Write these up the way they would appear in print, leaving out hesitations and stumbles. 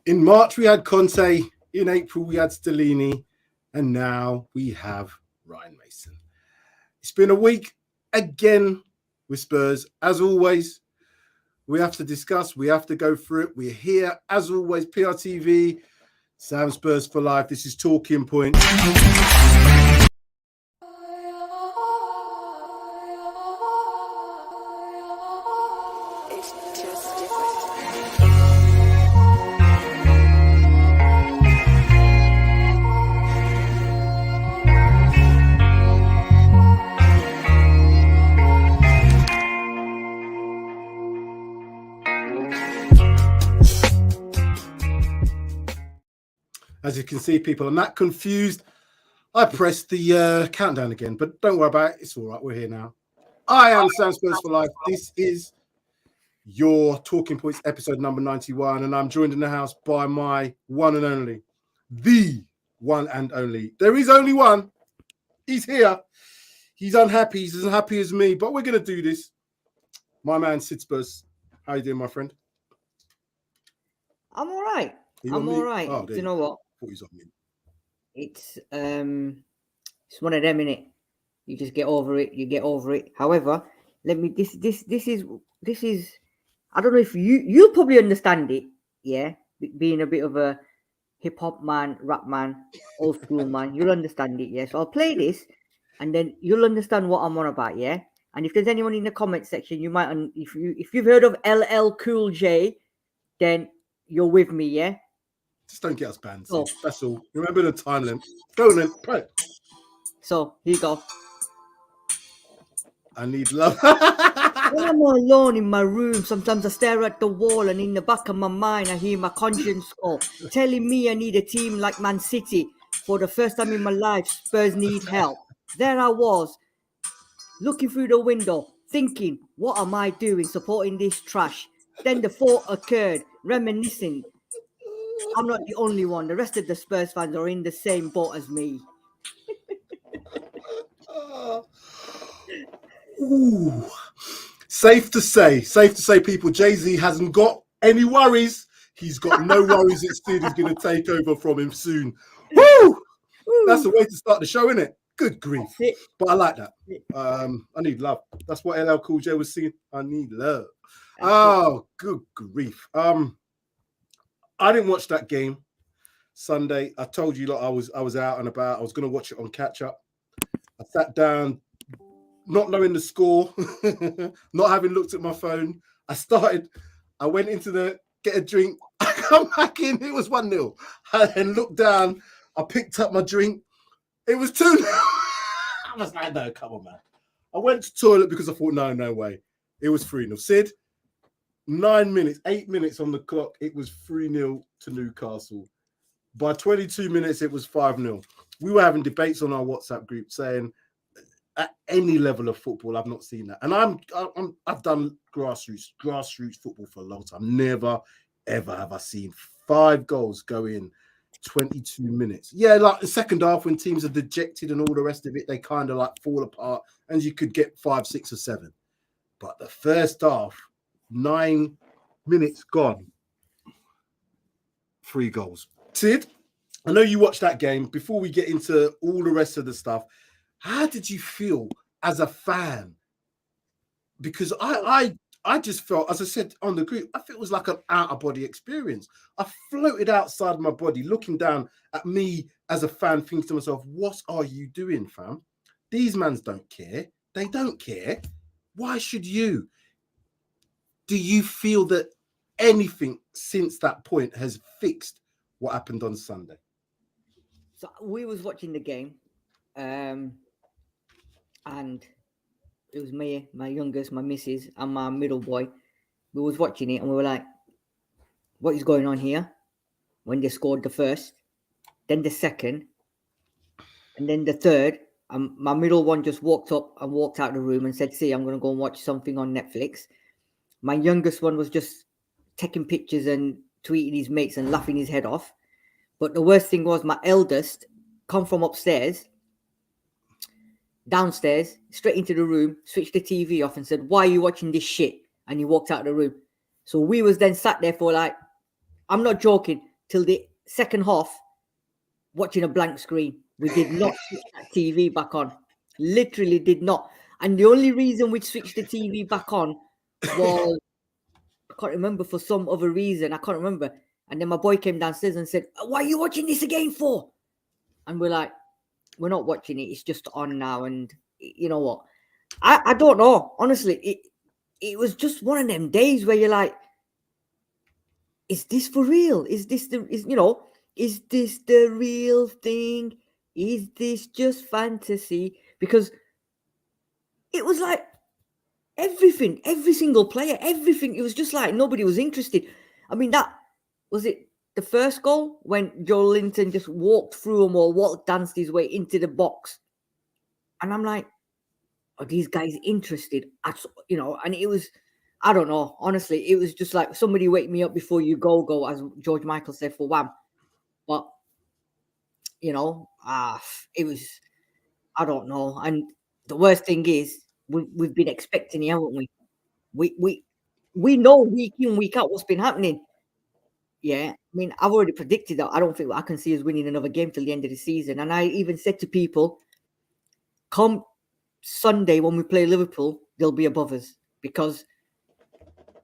In March, we had Conte. In April, we had Stellini. And now we have Ryan Mason. It's been a week again with Spurs. As always, we have to discuss. We have to go through it. We're here, as always, PRTv, Sam Spurs for Life. This is Talking Point. As you can see, people, I'm not confused. I pressed the countdown again, but don't worry about it. It's all right. We're here now. I am Sam Spurs for Life. This is your Talking Points episode number 91, and I'm joined in the house by my one and only, the one and only. There is only one. He's here. He's unhappy. He's as unhappy as me, but we're going to do this. My man, Sid Spurs. How you doing, my friend? I'm all right. I'm all right. Oh, do you know what? He's on me. It's one of them, innit? You just get over it. You get over it. However, this is. I don't know if you'll probably understand it. Yeah, being a bit of a hip hop man, rap man, old school man, you'll understand it. Yeah, so I'll play this, and then you'll understand what I'm on about. Yeah, and if there's anyone in the comment section, you might, if you've heard of LL Cool J, then you're with me. Yeah. Just don't get us banned. Oh. That's all. Remember the time limit. Go then. Play. So here you go. I need love. When I'm alone in my room, sometimes I stare at the wall, and in the back of my mind, I hear my conscience call, telling me I need a team like Man City. For the first time in my life, Spurs need help. There I was, looking through the window, thinking, what am I doing supporting this trash? Then the thought occurred, reminiscing. I'm not the only one. The rest of the Spurs fans are in the same boat as me. Ooh. Safe to say, people, Jay-Z hasn't got any worries. He's got no worries that Sid is going to take over from him soon. Woo! That's the way to start the show, isn't it? Good grief. But I like that. I need love. That's what LL Cool J was singing. I need love. Oh, good grief. I didn't watch that game Sunday. I told you, I was out and about. I was going to watch it on catch up. I sat down, not knowing the score, not having looked at my phone. I went into get a drink. I come back in. It was 1-0. I then looked down. I picked up my drink. It was 2-0. I was like, no, come on, man. I went to the toilet because I thought, no way. It was 3-0. Sid, 8 minutes on the clock, it was 3-0 to Newcastle. By 22 minutes, it was 5-0. We were having debates on our WhatsApp group saying, at any level of football, I've not seen that. And I've done grassroots football for a long time. Never, ever have I seen 5 goals go in 22 minutes. Yeah, like the second half when teams are dejected and all the rest of it, they kind of like fall apart and you could get 5, 6 or 7. But the first half, 9 minutes gone, 3 goals. Sid, I know you watched that game. Before we get into all the rest of the stuff, how did you feel as a fan? Because I just felt, as I said on the group, I felt it was like an out-of-body experience. I floated outside my body, looking down at me as a fan, thinking to myself, what are you doing, fam? These mans don't care. They don't care. Why should you? Do you feel that anything since that point has fixed what happened on Sunday? So we was watching the game, and it was me, my youngest, my missus, and my middle boy. We was watching it, and we were like, what is going on here? When they scored the first, then the second, And then the third, my middle one just walked up and walked out of the room and said, "See, I'm going to go and watch something on Netflix." My youngest one was just taking pictures and tweeting his mates and laughing his head off. But the worst thing was my eldest come from upstairs, downstairs, straight into the room, switched the TV off and said, "Why are you watching this shit?" And he walked out of the room. So we was then sat there for like, I'm not joking, till the second half, watching a blank screen. We did not switch that TV back on. Literally did not. And the only reason we switched the TV back on was, I can't remember, for some other reason. I can't remember. And then my boy came downstairs and said, "Why are you watching this again for?" And we're like, "We're not watching it. It's just on now." And you know what? I don't know. Honestly, it was just one of them days where you're like, is this for real? Is this the real thing? Is this just fantasy? Because it was like everything, every single player, everything. It was just like nobody was interested. I mean, that was it. The first goal when Joe Linton just walked through them all, danced his way into the box. And I'm like, are these guys interested? And it was, I don't know. Honestly, it was just like, somebody wake me up before you go, as George Michael said for Wham. But, it was, I don't know. And the worst thing is, we've been expecting it, haven't we? We know week in, week out what's been happening. Yeah, I mean, I've already predicted that. I don't think I can see us winning another game till the end of the season. And I even said to people, come Sunday when we play Liverpool, they'll be above us because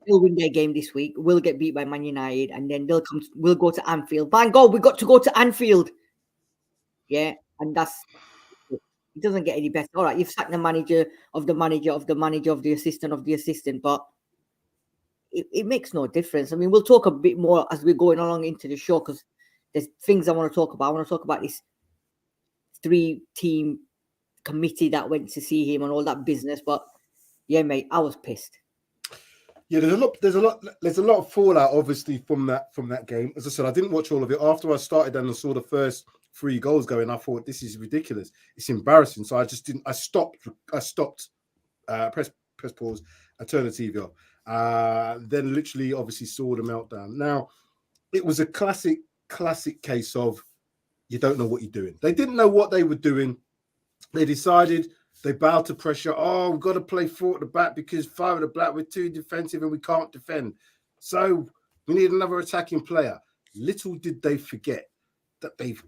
they'll win their game this week. We'll get beat by Man United, and then we'll go to Anfield. Thank God we got to go to Anfield. Yeah, and it doesn't get any better. All right, you've sacked the manager of the manager of the manager of the assistant, but it makes no difference. I mean, we'll talk a bit more as we're going along into the show because there's things I want to talk about. I want to talk about this 3-team committee that went to see him and all that business. But yeah, mate, I was pissed. Yeah, there's a lot of fallout obviously from that game. As I said, I didn't watch all of it. After I started and I saw the first 3 goals going, I thought this is ridiculous. It's embarrassing. So I just didn't. I stopped. Press pause. I turned the TV off. Then literally, obviously, saw the meltdown. Now, it was a classic case of you don't know what you're doing. They didn't know what they were doing. They decided. They bowed to pressure. Oh, we've got to play 4 at the back because 5 at the back, we're too defensive and we can't defend. So we need another attacking player. Little did they forget that they've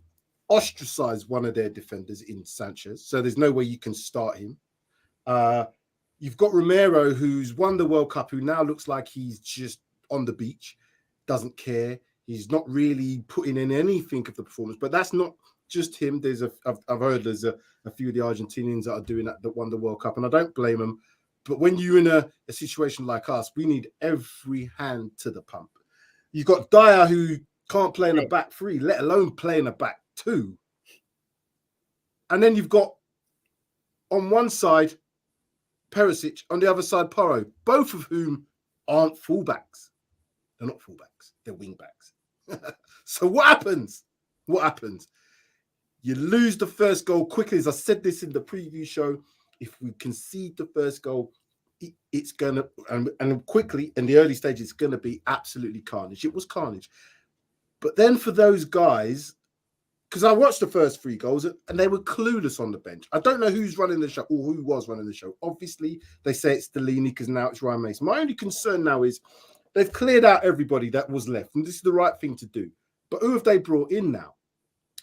ostracized one of their defenders in Sanchez. So there's no way you can start him. You've got Romero, who's won the World Cup, who now looks like he's just on the beach, doesn't care. He's not really putting in anything of the performance, but that's not just him. I've heard there's a few of the Argentinians that are doing that won the World Cup, and I don't blame them. But when you're in a situation like us, we need every hand to the pump. You've got Dyer, who can't play in a back 3, let alone play in a back 2. And then you've got on one side Perisic, on the other side Porro, both of whom aren't fullbacks. They're not fullbacks, they're wingbacks. So what happens? You lose the first goal quickly. As I said this in the preview show, if we concede the first goal, it's going to, and quickly in the early stage, it's going to be absolutely carnage. It was carnage. But then for those guys, because I watched the first 3 goals and they were clueless on the bench. I don't know who's running the show or who was running the show. Obviously, they say it's Delaney because now it's Ryan Mason. My only concern now is they've cleared out everybody that was left, and this is the right thing to do. But who have they brought in now?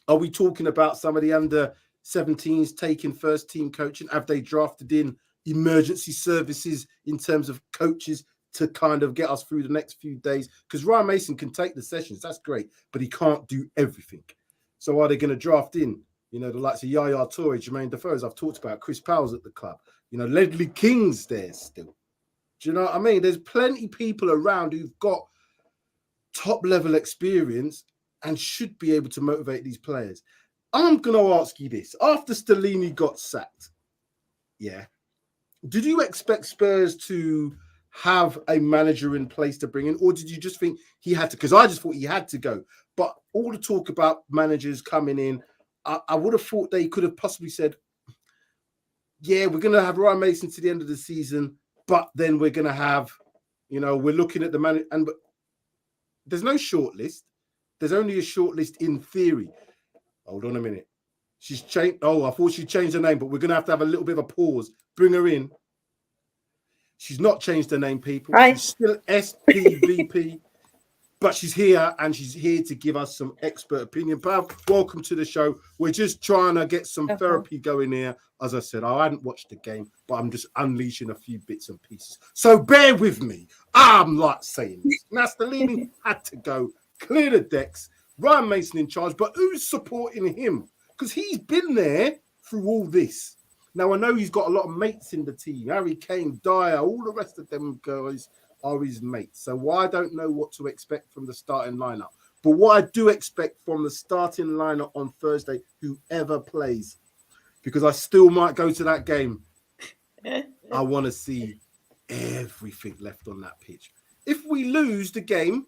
Are we talking about some of the under-17s taking first-team coaching? Have they drafted in emergency services in terms of coaches to kind of get us through the next few days? Because Ryan Mason can take the sessions. That's great. But he can't do everything. So are they going to draft in, the likes of Yaya Toure, Jermaine Defoe, as I've talked about, Chris Powell's at the club. Ledley King's there still. Do you know what I mean? There's plenty of people around who've got top-level experience and should be able to motivate these players. I'm going to ask you this. After Stellini got sacked, did you expect Spurs to have a manager in place to bring in, or did you just think he had to? Because I just thought he had to go. But all the talk about managers coming in, I would have thought they could have possibly said, yeah, we're going to have Ryan Mason to the end of the season, but then we're going to have, we're looking at the man. But there's no short list. There's only a short list in theory. Hold on a minute. She's changed. Oh, I thought she changed her name, but we're going to have a little bit of a pause. Bring her in. She's not changed her name, people. Hi. She's still SPVP. But she's here, and she's here to give us some expert opinion. Pav, welcome to the show. We're just trying to get some therapy going here. As I said, I hadn't watched the game, but I'm just unleashing a few bits and pieces. So bear with me. I'm like saying this. Nastellini had to go, clear the decks. Ryan Mason in charge, but who's supporting him? Because he's been there through all this. Now, I know he's got a lot of mates in the team. Harry Kane, Dyer, all the rest of them guys are his mates. So I don't know what to expect from the starting lineup. But what I do expect from the starting lineup on Thursday, whoever plays, because I still might go to that game, I want to see everything left on that pitch. If we lose the game,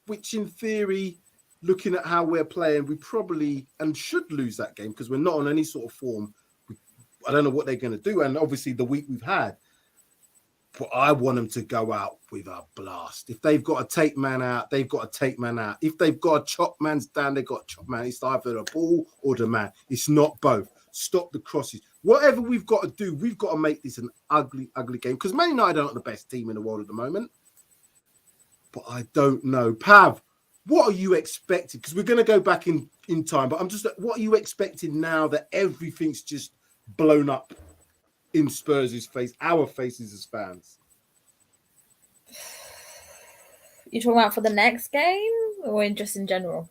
which in theory, looking at how we're playing, we probably and should lose that game because we're not on any sort of form. I don't know what they're going to do. And obviously the week we've had, but I want them to go out with a blast. If they've got to take man out, they've got to take man out. If they've got to chop man's down, they've got to chop man. It's either the ball or the man. It's not both. Stop the crosses. Whatever we've got to do, we've got to make this an ugly, ugly game. Because Man United aren't the best team in the world at the moment. But I don't know. Pav, what are you expecting? Because we're going to go back in time. But I'm just, what are you expecting now that everything's just blown up in Spurs' face, our faces as fans? You talking about for the next game or just in general?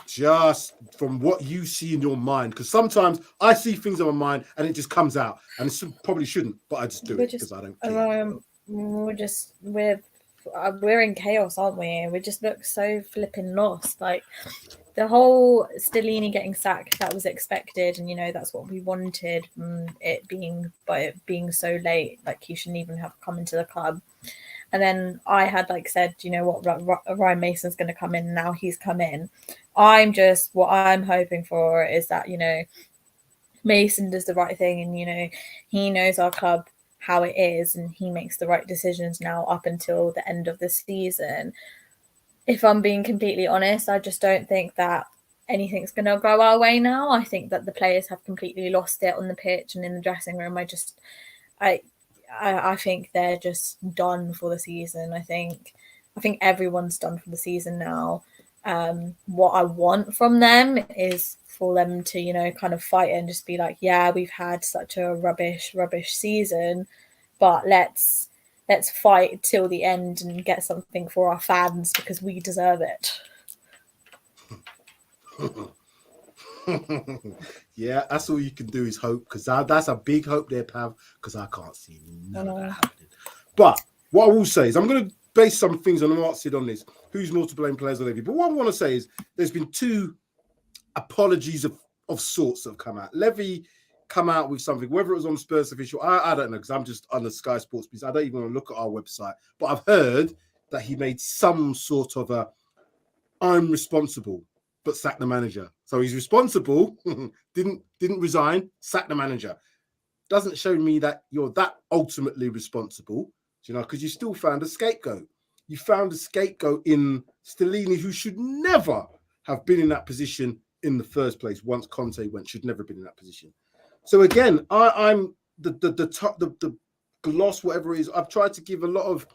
Just from what you see in your mind, because sometimes I see things in my mind and it just comes out, and it probably shouldn't, but I just do it because I don't care. We're in chaos, aren't we? We just look so flipping lost. Like the whole Stellini getting sacked, that was expected, and that's what we wanted. It being so late, like he shouldn't even have come into the club. And then I had said, Ryan Mason's going to come in, and now he's come in. What I'm hoping for is that Mason does the right thing, and he knows our club how it is, and he makes the right decisions now up until the end of the season. If I'm being completely honest, I just don't think that anything's going to go our way now. I think that the players have completely lost it on the pitch and in the dressing room. I think they're just done for the season. I think everyone's done for the season now. What I want from them is for them to, kind of fight and just be like, yeah, we've had such a rubbish season, but let's fight till the end and get something for our fans because we deserve it. Yeah, that's all you can do is hope, because that's a big hope there, Pav, because I can't see none of that happening. But what I will say is I'm going to base some things on what I said on this. Who's more to blame, players or Levy? But what I want to say is there's been two apologies of sorts that have come out. Levy come out with something, whether it was on Spurs official, I don't know, because I'm just on the Sky Sports piece. I don't even want to look at our website. But I've heard that he made some sort of I'm responsible, but sack the manager. So he's responsible, didn't resign, sack the manager. Doesn't show me that you're that ultimately responsible, because you still found a scapegoat. You found a scapegoat in Stellini, who should never have been in that position in the first place. Once Conte went, should never have been in that position. So again, I'm the gloss, whatever it is. I've tried to give a lot of,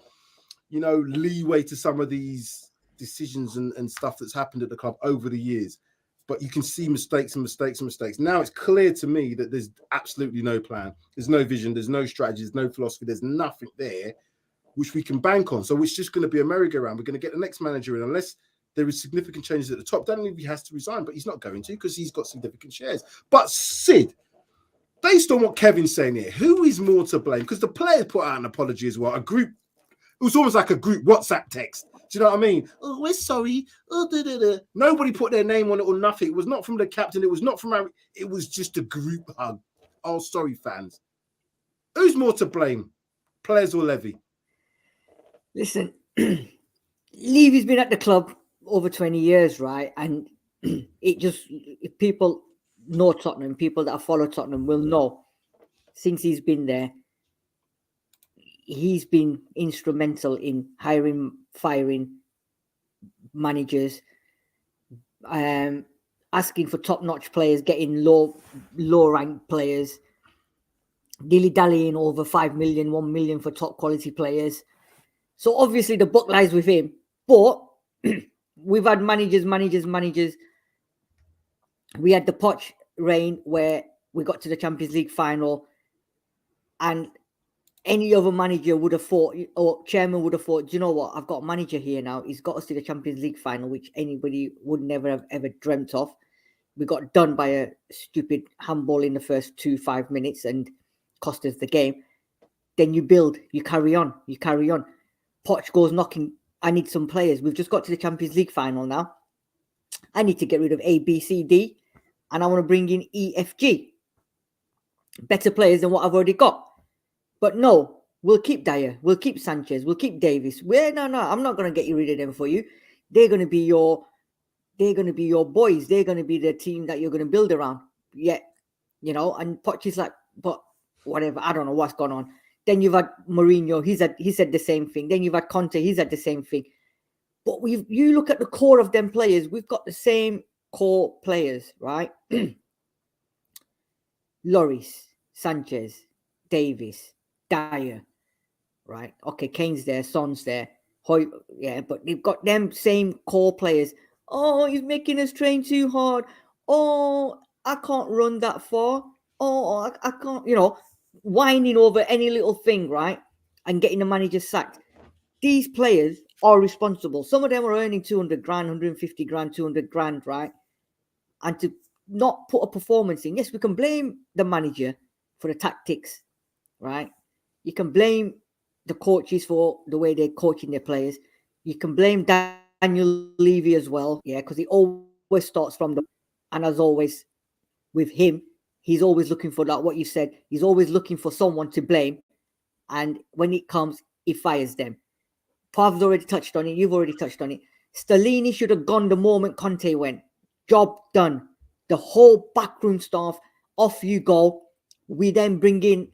leeway to some of these decisions and stuff that's happened at the club over the years. But you can see mistakes and mistakes and mistakes. Now it's clear to me that there's absolutely no plan. There's no vision. There's no strategy. There's no philosophy. There's nothing there which we can bank on. So it's just going to be a merry-go-round. We're going to get the next manager in unless there is significant changes at the top. Don't think he has to resign, but he's not going to because he's got significant shares. But Sid, based on what Kevin's saying here, who is more to blame? Because the players put out an apology as well. It was almost like a group WhatsApp text. Do you know what I mean? Oh, we're sorry. Oh, Nobody put their name on it or nothing. It was not from the captain. It was not from Harry. It was just a group hug. Oh, sorry, fans. Who's more to blame? Players or Levy? Listen, Levy's been at the club over 20 years, right? And people know Tottenham, people that follow Tottenham will know since he's been there, he's been instrumental in hiring, firing managers, asking for top-notch players, getting low-ranked players, dilly-dallying over 5 million, 1 million for top-quality players. So obviously the buck lies with him. But we've had managers. We had the Poch reign where we got to the Champions League final, and any other manager would have thought, or chairman would have thought, do you know what? I've got a manager here now. He's got us to the Champions League final, which anybody would never have ever dreamt of. We got done by a stupid handball in the first 5 minutes and cost us the game. Then you build, you carry on. Poch goes knocking. I need some players. We've just got to the Champions League final now. I need to get rid of A, B, C, D, and I want to bring in E, F, G. Better players than what I've already got. But no, we'll keep Dyer, we'll keep Sanchez, we'll keep Davis. No, I'm not going to get rid of them for you. They're going to be your boys. They're going to be the team that you're going to build around. Yeah, and Poch is like, but whatever, I don't know what's going on. Then you've had Mourinho, he said the same thing. Then you've had Conte, he said the same thing. But you look at the core of them players, we've got the same core players, right? Lloris, Sanchez, Davis, Dyer, right? Okay, Kane's there, Son's there. Yeah, but they've got them same core players. Oh, he's making us train too hard. Oh, I can't run that far. Oh, I can't, whining over any little thing, right? And getting the manager sacked. These players are responsible. Some of them are earning 200 grand, 150 grand, 200 grand, right? And to not put a performance in. Yes, we can blame the manager for the tactics, right? You can blame the coaches for the way they're coaching their players. You can blame Daniel Levy as well, yeah, because he always starts from the... And as always, with him, he's always looking for that, what you said. He's always looking for someone to blame. And when it comes, he fires them. Pav's already touched on it. You've already touched on it. Stellini should have gone the moment Conte went. Job done. The whole backroom staff, off you go. We then bring in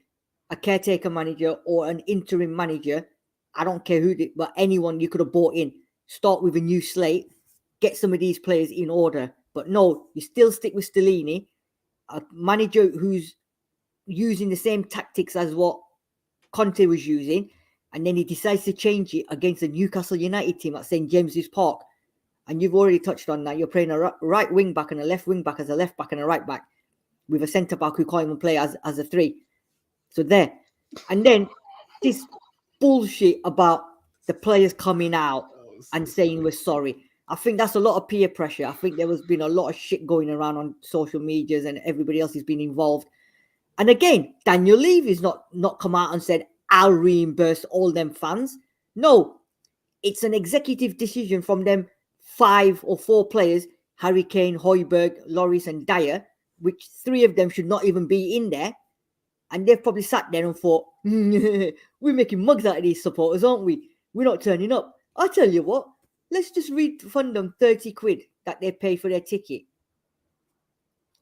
a caretaker manager or an interim manager. I don't care who, but anyone you could have brought in. Start with a new slate. Get some of these players in order. But no, you still stick with Stellini, a manager who's using the same tactics as what Conte was using. And then he decides to change it against the Newcastle United team at St. James's Park. And you've already touched on that. You're playing a right wing back and a left wing back as a left back and a right back with a centre back who can't even play as a three. So there. And then this bullshit about the players coming out and saying we're sorry. I think that's a lot of peer pressure. I think there has been a lot of shit going around on social medias and everybody else has been involved. And again, Daniel Levy's not come out and said, I'll reimburse all them fans. No, it's an executive decision from them 5 or 4 players, Harry Kane, Højbjerg, Lloris and Dyer, which 3 of them should not even be in there. And they've probably sat there and thought, we're making mugs out of these supporters, aren't we? We're not turning up. I tell you what, let's just refund them 30 quid that they pay for their ticket.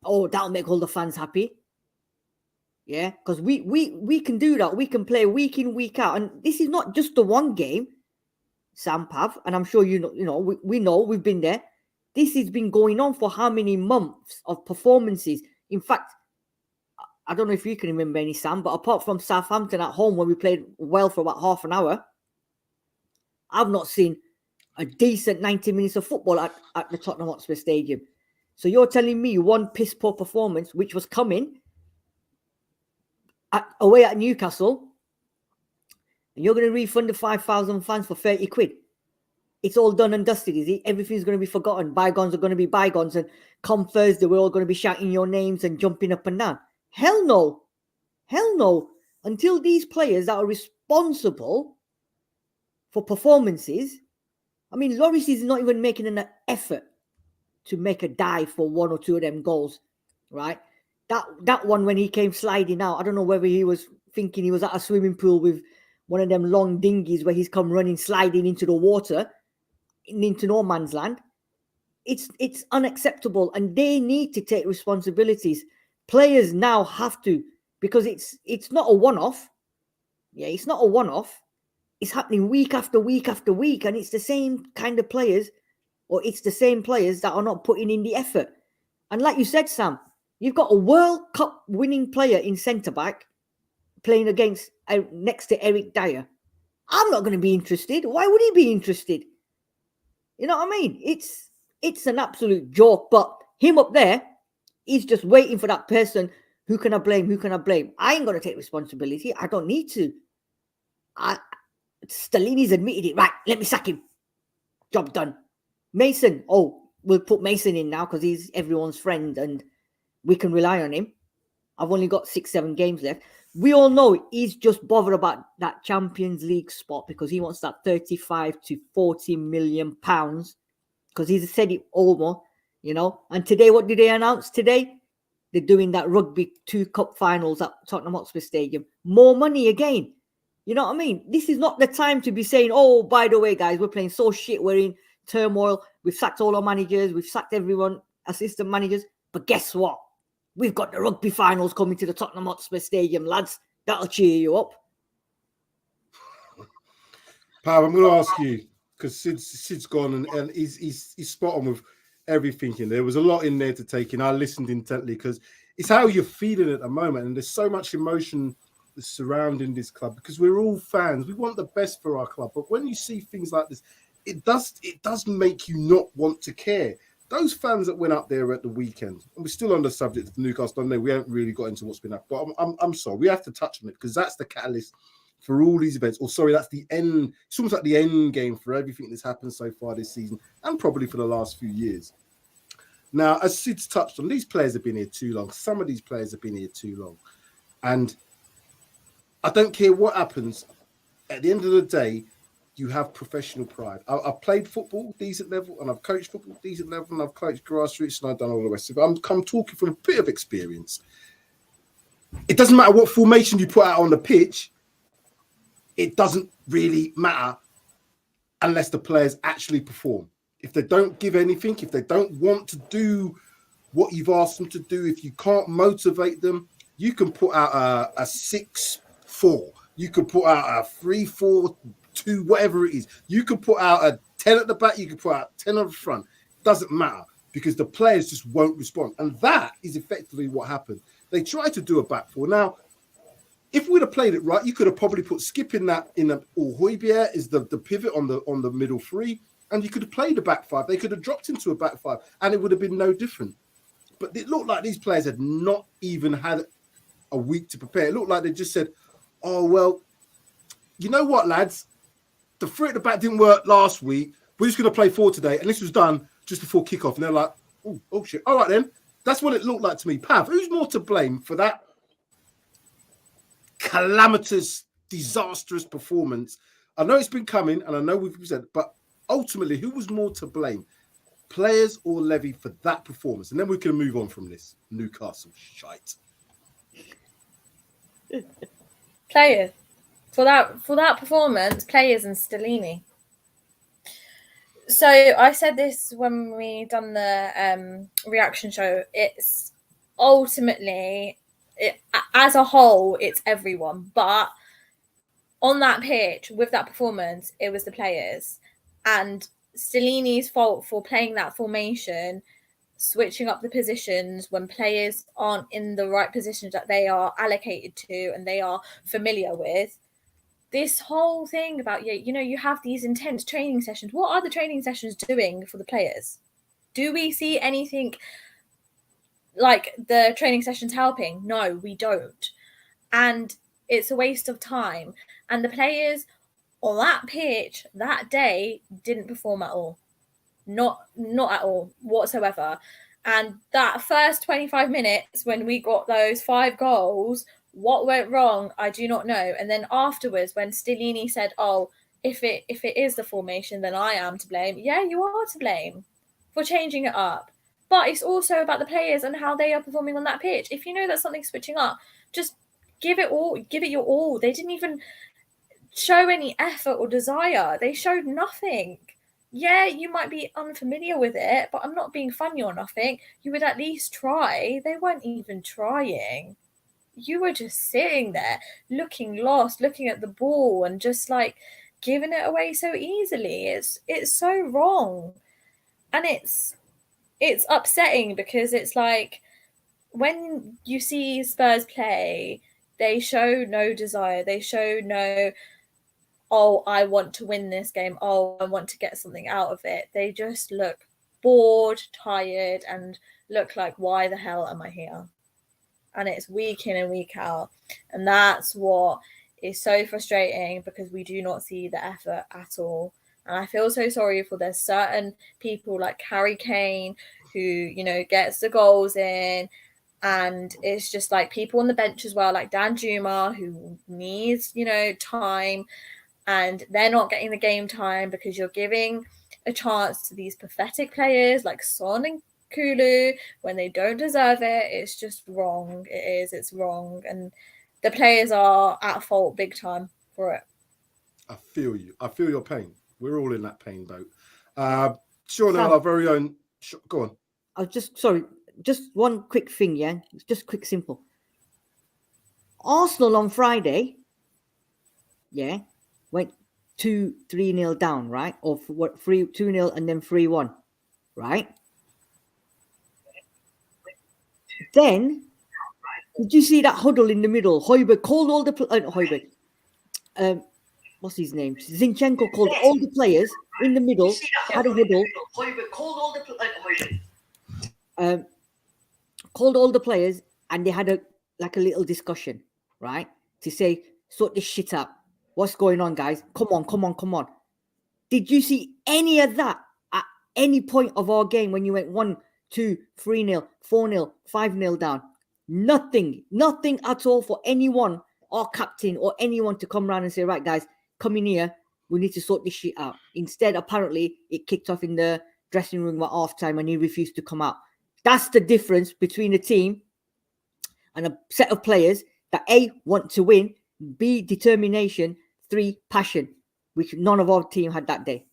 Oh, that'll make all the fans happy. Yeah, because we can do that. We can play week in, week out. And this is not just the one game, Sam Pav, and I'm sure we know, we've been there. This has been going on for how many months of performances? In fact, I don't know if you can remember any, Sam, but apart from Southampton at home when we played well for about half an hour, I've not seen a decent 90 minutes of football at the Tottenham Hotspur Stadium. So you're telling me one piss poor performance, which was coming away at Newcastle, and you're going to refund the 5,000 fans for 30 quid. It's all done and dusted, is it? Everything's going to be forgotten. Bygones are going to be bygones, and come Thursday, we're all going to be shouting your names and jumping up and down. Hell no. Hell no. Until these players that are responsible for performances, I mean, Lloris is not even making an effort to make a dive for 1 or 2 of them goals, right? That one when he came sliding out, I don't know whether he was thinking he was at a swimming pool with one of them long dinghies where he's come running, sliding into the water, into no man's land. it's unacceptable, and they need to take responsibilities. Players now have to, because it's not a one-off. Yeah, it's not a one-off. It's happening week after week after week, and it's the same kind of players, or it's the same players that are not putting in the effort. And like you said, Sam, you've got a World Cup winning player in centre-back playing against next to Eric Dyer. I'm not going to be interested. Why would he be interested? You know what I mean? It's an absolute joke. But him up there, he's just waiting for that person. Who can I blame? Who can I blame? I ain't going to take responsibility. I don't need to. Stellini's admitted it. Right, let me sack him. Job done. Mason. Oh, we'll put Mason in now because he's everyone's friend and we can rely on him. I've only got 6-7 games left. We all know he's just bothered about that Champions League spot because he wants that 35 to 40 million pounds because he's said it over, you know. And today, what did they announce today? They're doing that Rugby 2 Cup finals at Tottenham Hotspur Stadium. More money again. You know what I mean? This is not the time to be saying, oh, by the way, guys, we're playing so shit. We're in turmoil. We've sacked all our managers. We've sacked everyone, assistant managers. But guess what? We've got the rugby finals coming to the Tottenham Hotspur Stadium, lads. That'll cheer you up. Pav, I'm going to ask you, because Sid's gone and he's spot on with everything in there. There was a lot in there to take in. I listened intently because it's how you're feeling at the moment. And there's so much emotion surrounding this club because we're all fans. We want the best for our club. But when you see things like this, it does make you not want to care. Those fans that went up there at the weekend, and we're still on the subject of Newcastle, I know we haven't really got into what's been happening, but I'm sorry, we have to touch on it because that's the catalyst for all these events. Or sorry, that's the end. It's almost like the end game for everything that's happened so far this season and probably for the last few years. Now, as Sid's touched on, these players have been here too long. Some of these players have been here too long. And I don't care what happens. At the end of the day, you have professional pride. I've played football decent level, and I've coached football decent level, and I've coached grassroots, and I've done all the rest of it. I'm talking from a bit of experience. It doesn't matter what formation you put out on the pitch. It doesn't really matter unless the players actually perform. If they don't give anything, if they don't want to do what you've asked them to do, if you can't motivate them, you can put out a 6-4. You can put out a 3-4-2, whatever it is. You can put out a 10 at the back. You can put out 10 at the front. Doesn't matter because the players just won't respond. And that is effectively what happened. They tried to do a back four. Now, if we'd have played it right, you could have probably put Skip in that, or Højbjerg is the pivot on the middle three, and you could have played a back five. They could have dropped into a back five, and it would have been no different. But it looked like these players had not even had a week to prepare. It looked like they just said, oh, well, you know what, lads? The three at the back didn't work last week. We're just going to play 4 today. And this was done just before kickoff. And they're like, oh, shit. All right, then. That's what it looked like to me. Pav, who's more to blame for that calamitous, disastrous performance? I know it's been coming, and I know we've said, but ultimately, who was more to blame? Players or Levy for that performance? And then we can move on from this. Newcastle shite. Players. For that performance, players and Stellini. So I said this when we done the reaction show. It's ultimately, as a whole, it's everyone. But on that pitch, with that performance, it was the players. And Stellini's fault for playing that formation, switching up the positions when players aren't in the right positions that they are allocated to and they are familiar with. This whole thing about, you have these intense training sessions. What are the training sessions doing for the players? Do we see anything like the training sessions helping? No, we don't. And it's a waste of time. And the players on that pitch that day didn't perform at all. Not at all whatsoever. And that first 25 minutes when we got those 5 goals, what went wrong, I do not know. And then afterwards, when Stellini said, oh, if it is the formation, then I am to blame. Yeah, you are to blame for changing it up. But it's also about the players and how they are performing on that pitch. If you know that something's switching up, just give it your all. They didn't even show any effort or desire. They showed nothing. yeah, you might be unfamiliar with it, but I'm not being funny or nothing. You would at least try. They weren't even trying. You were just sitting there looking lost, looking at the ball and just like giving it away so easily. It's so wrong. And it's upsetting because it's like when you see Spurs play, they show no desire. They show no, oh, I want to win this game. Oh, I want to get something out of it. They just look bored, tired, and look like, why the hell am I here? And it's week in and week out. And that's what is so frustrating because we do not see the effort at all. And I feel so sorry for there's certain people like Harry Kane who, you know, gets the goals in. And it's just like people on the bench as well, like Dan Juma, who needs, you know, time. And they're not getting the game time because you're giving a chance to these pathetic players like Son and Kulu when they don't deserve it. It's just wrong. It's wrong. And the players are at fault big time for it. I feel you. I feel your pain. We're all in that pain boat. Sean, our very own. Go on. I was just one quick thing, yeah? Just quick, simple. Arsenal on Friday, yeah, went 2-3-0 down, right? Or 2-0 and then 3-1, right? Then, did you see that huddle in the middle? Højbjerg called all the what's his name? Zinchenko called all the players in the middle, had a huddle. Called all the players and they had a little discussion, right? To say, sort this shit out. What's going on, guys? Come on. Did you see any of that at any point of our game when you went 1-2, 3-0, 4-0, 5-0 down? Nothing at all for anyone, our captain or anyone to come around and say, right, guys, come in here. We need to sort this shit out. Instead, apparently, it kicked off in the dressing room at halftime and he refused to come out. That's the difference between a team and a set of players that A, want to win, B, determination, 3, passion, which none of our team had that day.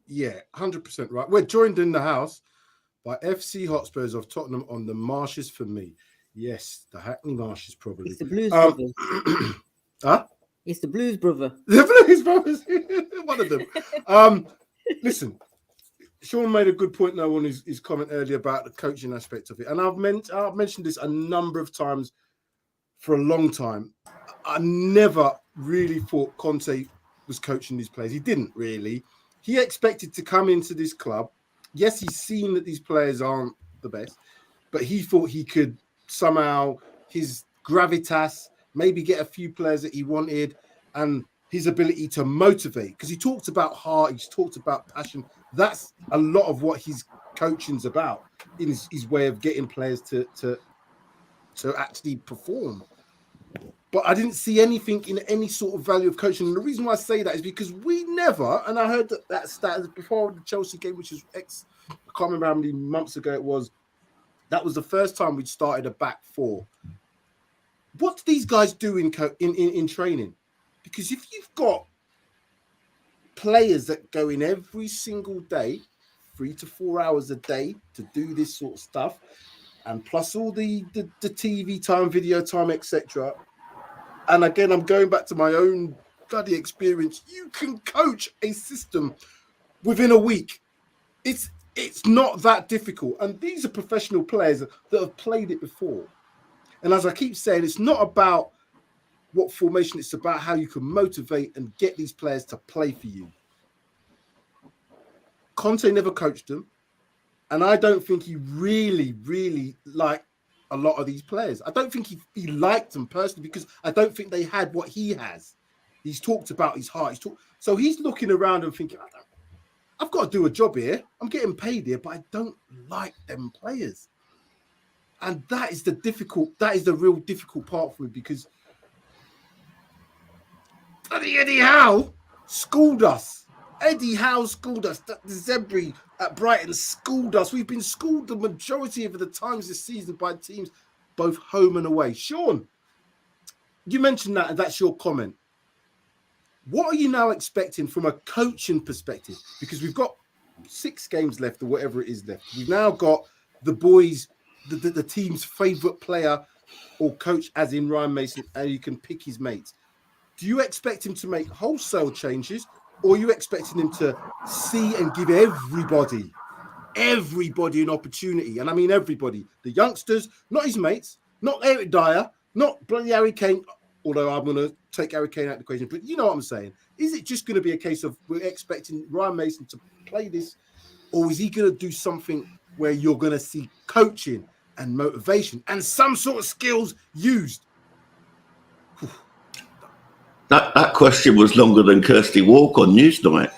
Yeah, 100% right. We're joined in the house by FC Hotspurs of Tottenham on the Marshes for me. Yes, the Hackney Marshes probably. It's the Blues Brothers. Huh? It's the Blues Brother. The Blues Brothers. One of them. Listen, Sean made a good point now on his comment earlier about the coaching aspect of it. And I've mentioned this a number of times for a long time. I never really thought Conte was coaching these players. He didn't really. He expected to come into this club. Yes, he's seen that these players aren't the best, but he thought he could somehow, his gravitas, maybe get a few players that he wanted, and his ability to motivate. Because he talked about heart, he's talked about passion. That's a lot of what his coaching's about, in his way of getting players to actually perform. But I didn't see anything in any sort of value of coaching. And the reason why I say that is because we never, and I heard that stat before the Chelsea game, which is I can't remember how many months ago it was. That was the first time we'd started a back four. What do these guys do in training? Because if you've got players that go in every single day, 3 to 4 hours a day to do this sort of stuff, and plus all the TV time, video time, etc. And again, I'm going back to my own bloody experience. You can coach a system within a week. It's not that difficult. And these are professional players that have played it before. And as I keep saying, it's not about what formation, it's about how you can motivate and get these players to play for you. Conte never coached them. And I don't think he really, really liked a lot of these players. I don't think he liked them personally because I don't think they had what he has. He's talked about his heart. So he's looking around and thinking, I've got to do a job here. I'm getting paid here, but I don't like them players. And that is the real difficult part for me because Eddie Howe schooled us. Eddie Howe schooled us. The Zebri at Brighton schooled us. We've been schooled the majority of the times this season by teams, both home and away. Sean, you mentioned that, and that's your comment. What are you now expecting from a coaching perspective? Because we've got 6 games left or whatever it is left. We've now got the boys, the team's favourite player or coach, as in Ryan Mason, and you can pick his mates. Do you expect him to make wholesale changes, or are you expecting him to see and give everybody an opportunity? And I mean everybody. The youngsters, not his mates, not Eric Dyer, not bloody Harry Kane, although I'm going to take Harry Kane out of the equation. But you know what I'm saying. Is it just going to be a case of we're expecting Ryan Mason to play this, or is he going to do something where you're going to see coaching and motivation and some sort of skills used? That question was longer than Kirsty Walk on Newsnight.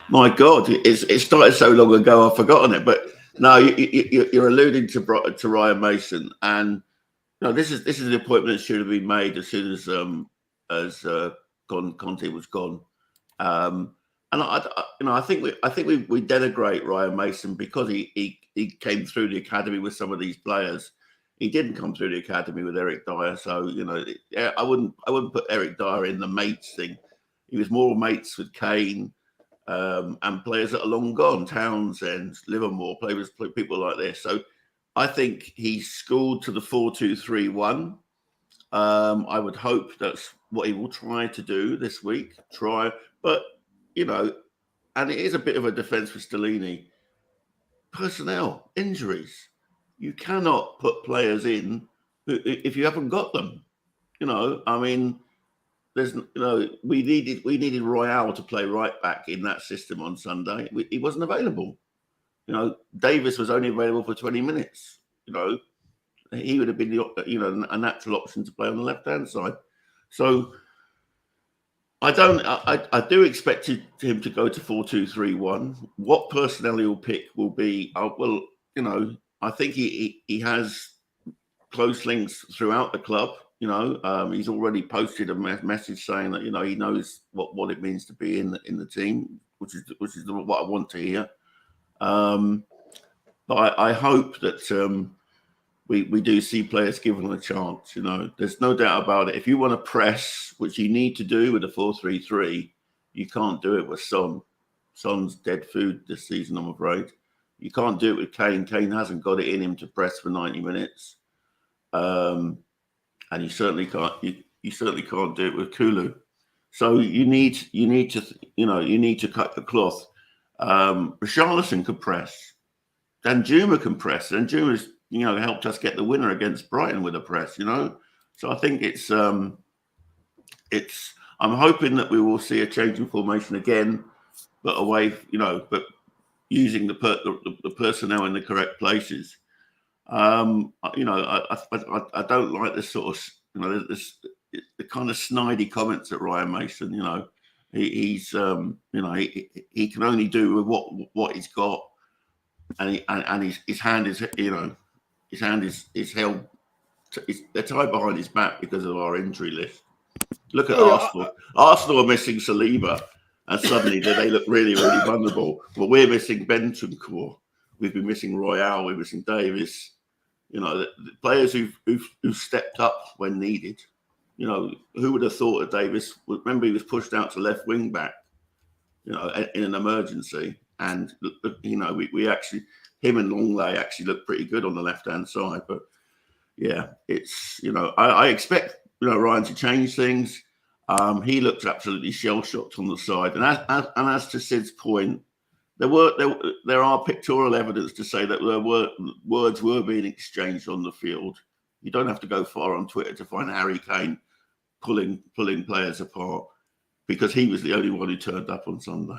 My God, it started so long ago, I've forgotten it. But no, you're alluding to Ryan Mason, and no, this is an appointment that should have been made as soon as Conte was gone. And I think we denigrate Ryan Mason because he came through the academy with some of these players. He didn't come through the academy with Eric Dyer, so I wouldn't put Eric Dyer in the mates thing. He was more mates with Kane and players that are long gone, Townsend, Livermore, people like this. So I think he's schooled to the 4-2-3-1. I would hope that's what he will try to do this week. But and it is a bit of a defence for Stellini. Personnel, injuries. You cannot put players in if you haven't got them. I mean, we needed Royale to play right back in that system on Sunday. He wasn't available. Davis was only available for 20 minutes. He would have been a natural option to play on the left-hand side. So I do expect him to go to 4-2-3-1. What personnel he'll pick will be, I think he has close links throughout the club. He's already posted a message saying that he knows what it means to be in the team, which is what I want to hear. But I hope that we do see players given a chance. There's no doubt about it. If you want to press, which you need to do with a 4-3-3, you can't do it with Son. Son's dead food this season, I'm afraid. You can't do it with Kane. Kane hasn't got it in him to press for 90 minutes, and you certainly can't. You certainly can't do it with Kulu. So you need to cut the cloth. Richarlison could press. Danjuma can press. Danjuma's helped us get the winner against Brighton with a press. So I think it's. I'm hoping that we will see a change in formation again, but away. But using the personnel in the correct places. I don't like this sort of the kind of snidey comments at Ryan Mason. He can only do with what he's got, and his hand is held. They're tied behind his back because of our injury list. Look at Arsenal. Arsenal are missing Saliba. And suddenly they look really, really vulnerable. But we're missing Bentancur. We've been missing Royale. We're missing Davis. The players who've stepped up when needed. Who would have thought of Davis? Remember, he was pushed out to left wing back. In an emergency, and we actually, him and Longley actually looked pretty good on the left hand side. But yeah, it's I expect Ryan to change things. He looked absolutely shell-shocked on the side, and as to Sid's point, there are pictorial evidence to say that words were being exchanged on the field. You don't have to go far on Twitter to find Harry Kane pulling players apart, because he was the only one who turned up on Sunday.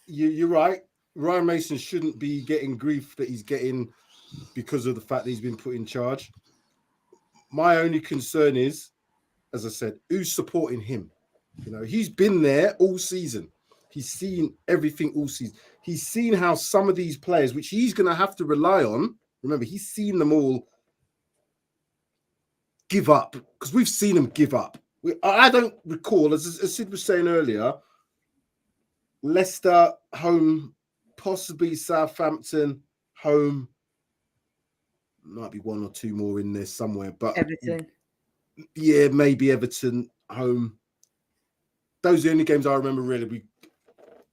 You're right. Ryan Mason shouldn't be getting grief that he's getting because of the fact that he's been put in charge. My only concern is, as I said, who's supporting him? He's been there all season. He's seen everything all season. He's seen how some of these players, which he's going to have to rely on, remember, he's seen them all give up, because we've seen them give up. I don't recall, as Sid was saying earlier, Leicester home, possibly Southampton home. Might be one or two more in there somewhere, but Everton. Yeah, maybe Everton home. Those are the only games I remember really. We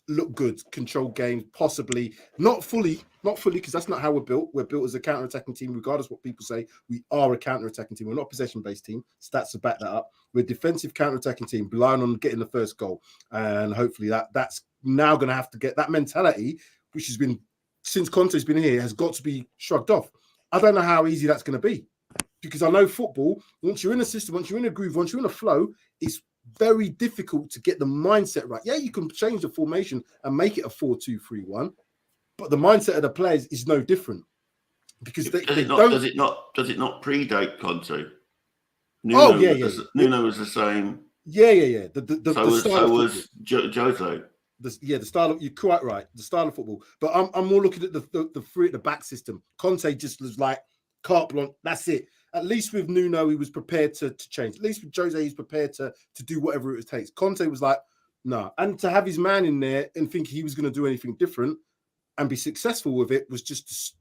look good, controlled games, possibly not fully, because that's not how we're built. We're built as a counter-attacking team, regardless of what people say. We are a counter-attacking team. We're not a possession-based team. Stats to back that up. We're a defensive counter-attacking team, relying on getting the first goal, and hopefully that's now going to have to get that mentality, which has been since Conte's been here, has got to be shrugged off. I don't know how easy that's going to be, because I know football. Once you're in a system, once you're in a groove, once you're in a flow, it's very difficult to get the mindset right. Yeah, you can change the formation and make it a 4-2-3-1, but the mindset of the players is no different, because does it not predate Conte? Nuno, Oh yeah. Nuno was the same. Yeah. So was Jose. The style of, you're quite right, the style of football. But I'm more looking at the three at the back system. Conte just was like carte blanche. That's it. At least with Nuno, he was prepared to change. At least with Jose, he's prepared to do whatever it takes. Conte was like, no. And to have his man in there and think he was going to do anything different and be successful with it was just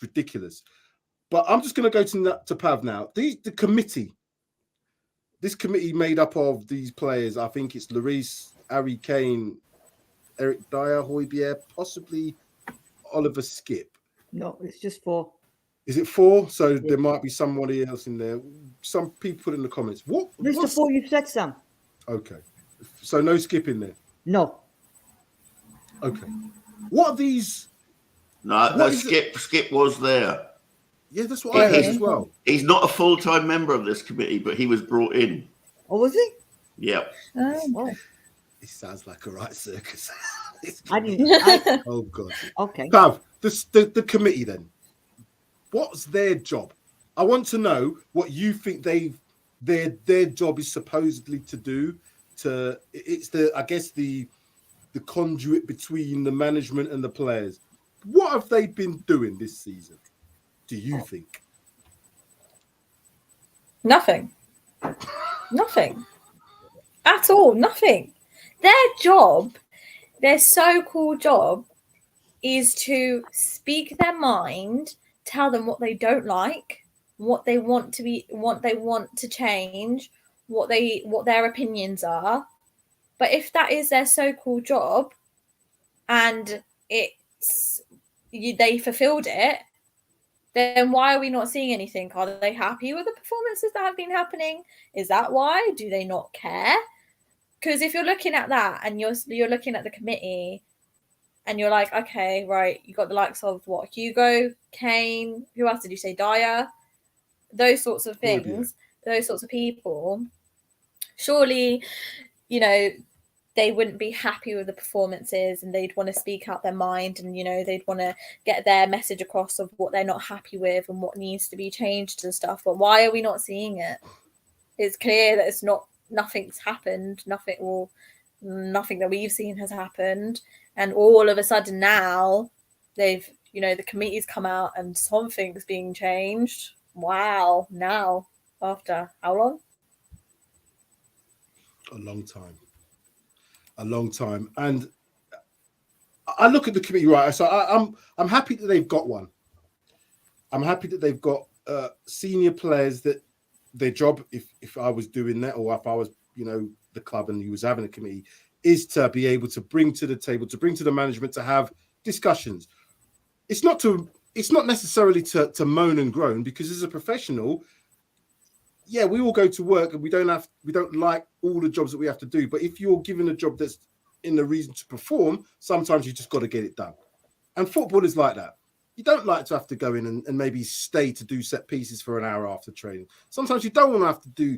ridiculous. But I'm just going to go to Pav now. The committee. This committee made up of these players. I think it's Lloris, Harry Kane, Eric Dyer, Højbjerg, possibly Oliver Skip. No, it's just 4. Is it 4? So there might be somebody else in there. Some people put in the comments. What's the 4 you've said, Sam? Okay. So no Skip in there? No. Okay. What are these? No, Skip was there. Yeah, that's what I heard as well. He's not a full-time member of this committee, but he was brought in. Oh, was he? Yeah. Oh. It sounds like a right circus. Oh, God. Okay. Pav, the committee then. What's their job? I want to know what you think their job is supposedly to do. It's the conduit between the management and the players. What have they been doing this season, do you think? Nothing. Nothing. At all. Nothing. Their job, their so-called job, is to speak their mind, tell them what they don't like, what they want to change, what their opinions are. But if that is their so-called job, and they fulfilled it, then why are we not seeing anything? Are they happy with the performances that have been happening? Is that why? Do they not care? Because if you're looking at that and you're looking at the committee and you're like, okay, right, you got the likes of what? Hugo, Kane, who else did you say? Dyer? Those sorts of things, those sorts of people. Surely, they wouldn't be happy with the performances and they'd want to speak out their mind and, they'd want to get their message across of what they're not happy with and what needs to be changed and stuff. But why are we not seeing it? It's clear that nothing's happened. Nothing that we've seen has happened. And all of a sudden now the committee's come out and something's being changed. Wow. Now, after how long? A long time. And I look at the committee, right? So I'm happy that they've got one. I'm happy that they've got senior players that their job, if I was doing that, or if I was, the club and he was having a committee, is to be able to bring to the table, to bring to the management, to have discussions. It's not necessarily to moan and groan, because as a professional, yeah, we all go to work and we don't like all the jobs that we have to do. But if you're given a job that's in the reason to perform, sometimes you just got to get it done. And football is like that. You don't like to have to go in and maybe stay to do set pieces for an hour after training. Sometimes you don't want to have to do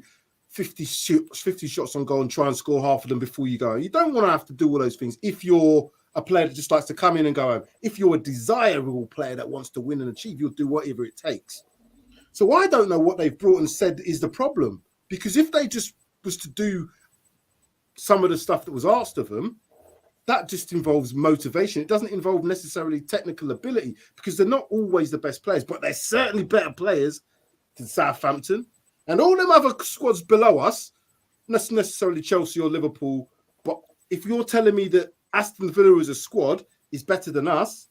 50 shots on goal and try and score half of them before you go. You don't want to have to do all those things if you're a player that just likes to come in and go home. If you're a desirable player that wants to win and achieve, you'll do whatever it takes. So I don't know what they've brought and said is the problem. Because if they just was to do some of the stuff that was asked of them, that just involves motivation. It doesn't involve necessarily technical ability, because they're not always the best players, but they're certainly better players than Southampton. And all them other squads below us, not necessarily Chelsea or Liverpool, but if you're telling me that Aston Villa as a squad is better than us,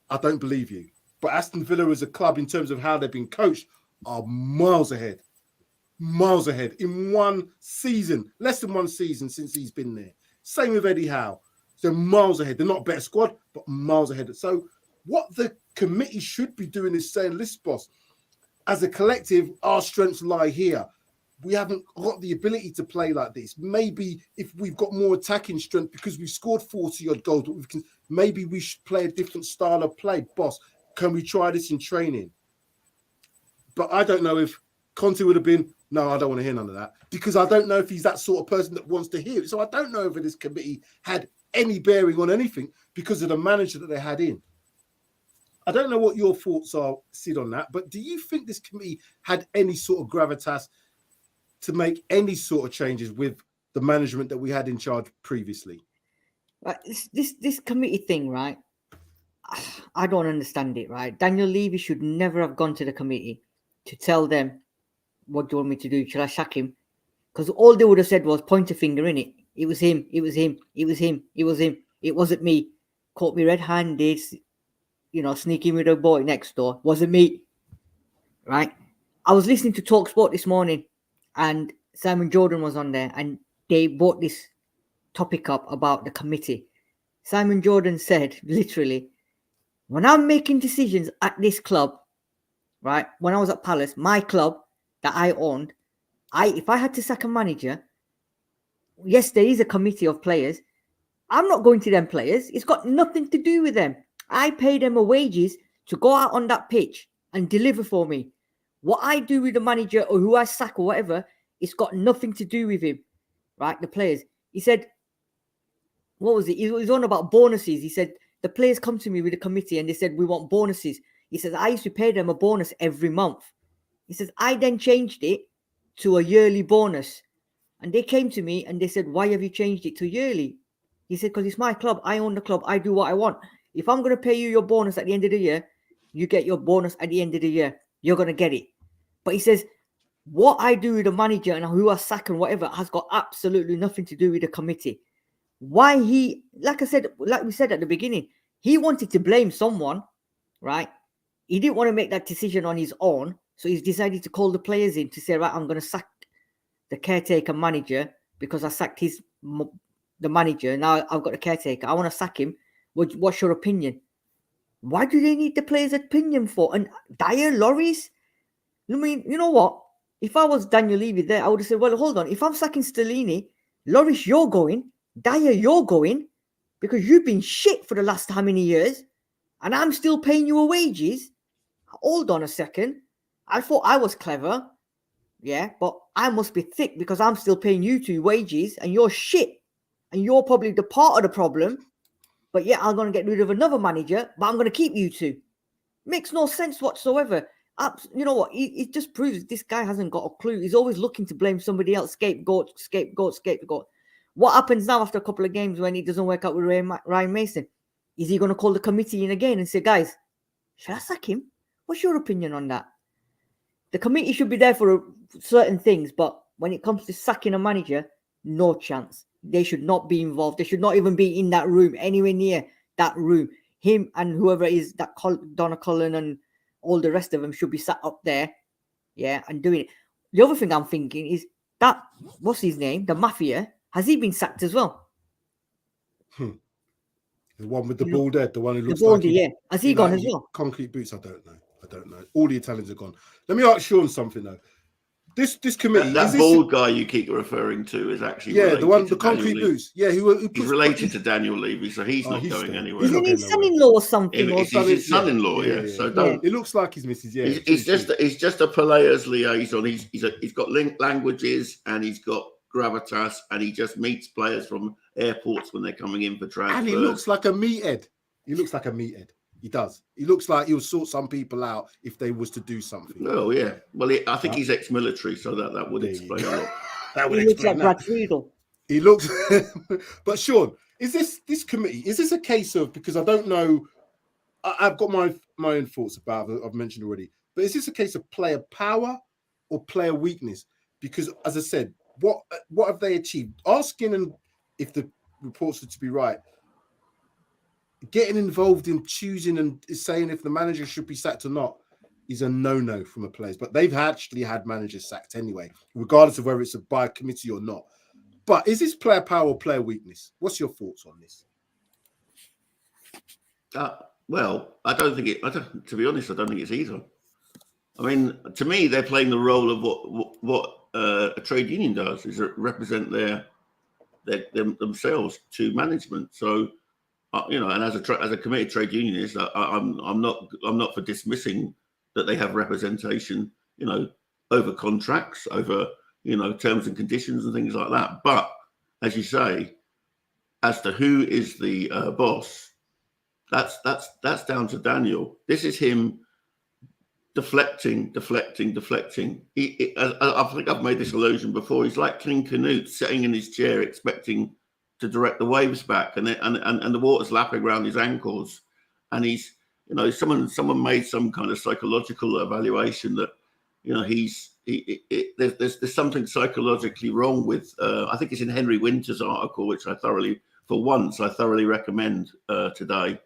I don't believe you. But Aston Villa as a club, in terms of how they've been coached, are miles ahead. miles ahead in one season, less than one season since he's been there. Same with Eddie Howe. So miles ahead. They're not a better squad, but miles ahead. So what the committee should be doing is saying, listen, boss, as a collective, our strengths lie here. We haven't got the ability to play like this. Maybe if we've got more attacking strength because we've scored 40-odd goals, maybe we should play a different style of play. Boss, can we try this in training? But I don't know if Conte would have been, no, I don't want to hear none of that, because I don't know if he's that sort of person that wants to hear it. So I don't know if this committee had any bearing on anything because of the manager that they had in. I don't know what your thoughts are, Sid, on that, but do you think this committee had any sort of gravitas to make any sort of changes with the management that we had in charge previously? Right, this committee thing, right? I don't understand it, right? Daniel Levy should never have gone to the committee to tell them, what do you want me to do? Should I sack him? Because all they would have said was point a finger in it. It was him, it was him, it was him, it was him. It wasn't me. Caught me red-handed, you know, sneaking with a boy next door. Wasn't me, right? I was listening to Talk Sport this morning and Simon Jordan was on there and they brought this topic up about the committee. Simon Jordan said, literally, when I'm making decisions at this club, right, when I was at Palace, my club that I owned, if I had to sack a manager, yes, there is a committee of players. I'm not going to them players. It's got nothing to do with them. I pay them a wages to go out on that pitch and deliver for me. What I do with the manager or who I sack or whatever, it's got nothing to do with him, right? The players. He said, what was it? He was on about bonuses. He said, the players come to me with a committee and they said, we want bonuses. He says, I used to pay them a bonus every month. He says, I then changed it to a yearly bonus. And they came to me and they said, why have you changed it to yearly? He said, because it's my club. I own the club. I do what I want. If I'm going to pay you your bonus at the end of the year, you get your bonus at the end of the year. You're going to get it. But he says, what I do with the manager and who I sack and whatever has got absolutely nothing to do with the committee. Why he, like I said, like we said at the beginning, he wanted to blame someone, right? He didn't want to make that decision on his own. So he's decided to call the players in to say, right, I'm going to sack the caretaker manager because I sacked the manager. Now I've got the caretaker. I want to sack him. What's your opinion? Why do they need the players' opinion for? And Dyer, Lloris? I mean, you know what? If I was Daniel Levy there, I would have said, well, hold on. If I'm sacking Stellini, Lloris, you're going. Dyer, you're going. Because you've been shit for the last how many years? And I'm still paying you a wages? Hold on a second. I thought I was clever. Yeah, but I must be thick because I'm still paying you 2 wages and you're shit. And you're probably the part of the problem. But yeah, I'm going to get rid of another manager, but I'm going to keep you 2. Makes no sense whatsoever. You know what? It just proves this guy hasn't got a clue. He's always looking to blame somebody else. Scapegoat. What happens now after a couple of games when it doesn't work out with Ryan Mason? Is he going to call the committee in again and say, guys, should I sack him? What's your opinion on that? The committee should be there for certain things, but when it comes to sacking a manager, no chance. They should not be involved. They should not even be in that room, anywhere near that room. Him and whoever is that Donna Cullen and all the rest of them should be sat up there, yeah, and doing it. The other thing I'm thinking is that, what's his name? The Mafia, has he been sacked as well? The one with the bald head, the one who looks like... Yeah. Has he gone as well? Concrete boots, I don't know. All the Italians are gone. Let me ask Sean something, though. This committee... That bald guy you keep referring to is actually... Yeah, the one, the concrete boots. Yeah, he's related to Daniel Levy, so he's not going anywhere. Isn't his son-in-law or something? It's his son-in-law, yeah. So don't... It looks like his missus, yeah. He's just a players liaison. He's got languages and he's got gravitas and he just meets players from airports when they're coming in for transfers. And he looks like a meathead. He does. He looks like he'll sort some people out if they was to do something. Oh, yeah. Well, I think he's ex-military, so that would explain a lot. That would explain that. Brad Friedel. He looks... But Sean, is this committee, is this a case of... Because I don't know... I've got my own thoughts about it, I've mentioned already. But is this a case of player power or player weakness? Because, as I said, what have they achieved? Asking, and if the reports are to be right, getting involved in choosing and saying if the manager should be sacked or not, is a no-no from the players. But they've actually had managers sacked anyway, regardless of whether it's by a committee or not. But is this player power or player weakness? What's your thoughts on this? Well, to be honest, I don't think it's either. I mean, to me, they're playing the role of what a trade union does, is represent themselves to management. So, and as a committed trade unionist, I'm not for dismissing that they have representation, over contracts, over terms and conditions and things like that. But as you say, as to who is the boss, that's down to Daniel. This is him deflecting. I think I've made this allusion before. He's like King Canute sitting in his chair expecting to direct the waves back, and the water's lapping around his ankles, and he's someone made some kind of psychological evaluation that there's something psychologically wrong with I think it's in Henry Winter's article, which I thoroughly recommend today.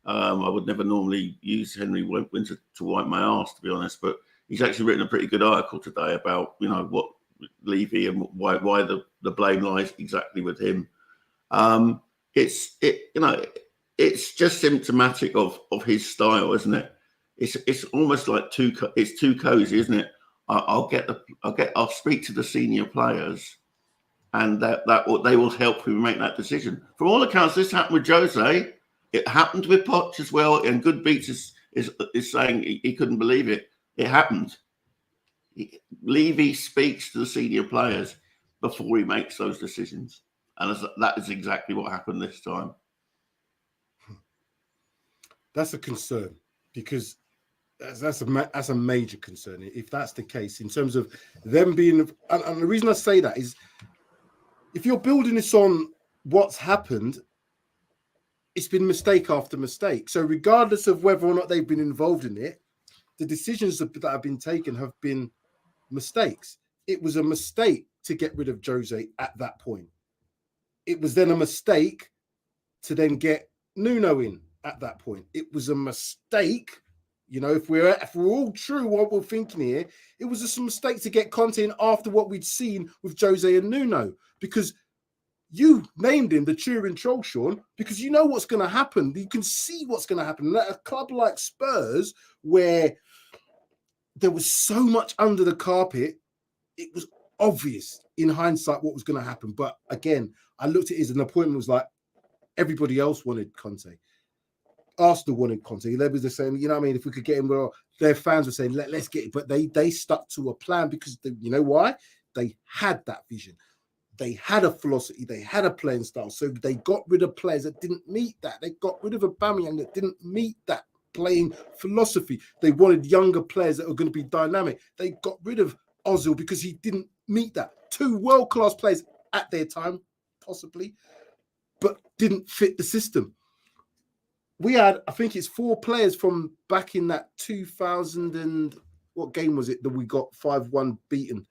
I would never normally use Henry Winter to wipe my arse, to be honest, but he's actually written a pretty good article today about what Levy and why the blame lies exactly with him. It's just symptomatic of his style, isn't it? It's almost like it's too cozy, isn't it? I'll speak to the senior players, and they will help me make that decision. From all accounts, this happened with Jose. It happened with Poch as well, and Good Beats is saying he couldn't believe it. It happened. Levy speaks to the senior players before he makes those decisions, and that is exactly what happened this time. That's a concern, because that's a major concern if that's the case, in terms of them being. And the reason I say that is, if you're building this on what's happened, it's been mistake after mistake. So regardless of whether or not they've been involved in it, the decisions that have been taken have been mistakes. It was a mistake to get rid of Jose at that point. It was then a mistake to then get Nuno in at that point. It was a mistake, if we're all true what we're thinking here, it was just a mistake to get Conte in after what we'd seen with Jose and Nuno, because you named him the Turin troll, Sean, because you know what's going to happen. You can see what's going to happen. At a club like Spurs, where there was so much under the carpet, it was obvious in hindsight what was going to happen. But again, I looked at it as an appointment, was like everybody else wanted Conte. Arsenal wanted Conte. They was the same, if we could get him, well, their fans were saying, let's get it. But they stuck to a plan because, why? They had that vision. They had a philosophy. They had a playing style. So they got rid of players that didn't meet that. They got rid of Aubameyang that didn't meet that playing philosophy. They wanted younger players that were going to be dynamic. They got rid of Ozil because he didn't meet that. 2 world-class players at their time, possibly, but didn't fit the system. We had, I think it's 4 players from back in that 2000 and what game was it that we got 5-1 beaten?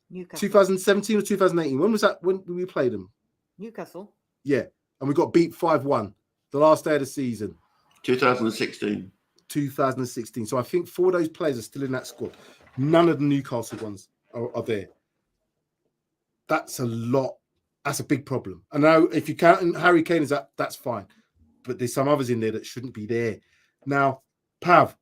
Newcastle. 2017 or 2018. When was that? When we played them? Newcastle. Yeah, and we got beat 5-1 the last day of the season. 2016. 2016. So I think 4 of those players are still in that squad. None of the Newcastle ones are there. That's a lot. That's a big problem. I know if you count Harry Kane as that, that's fine. But there's some others in there that shouldn't be there. Now, Pav,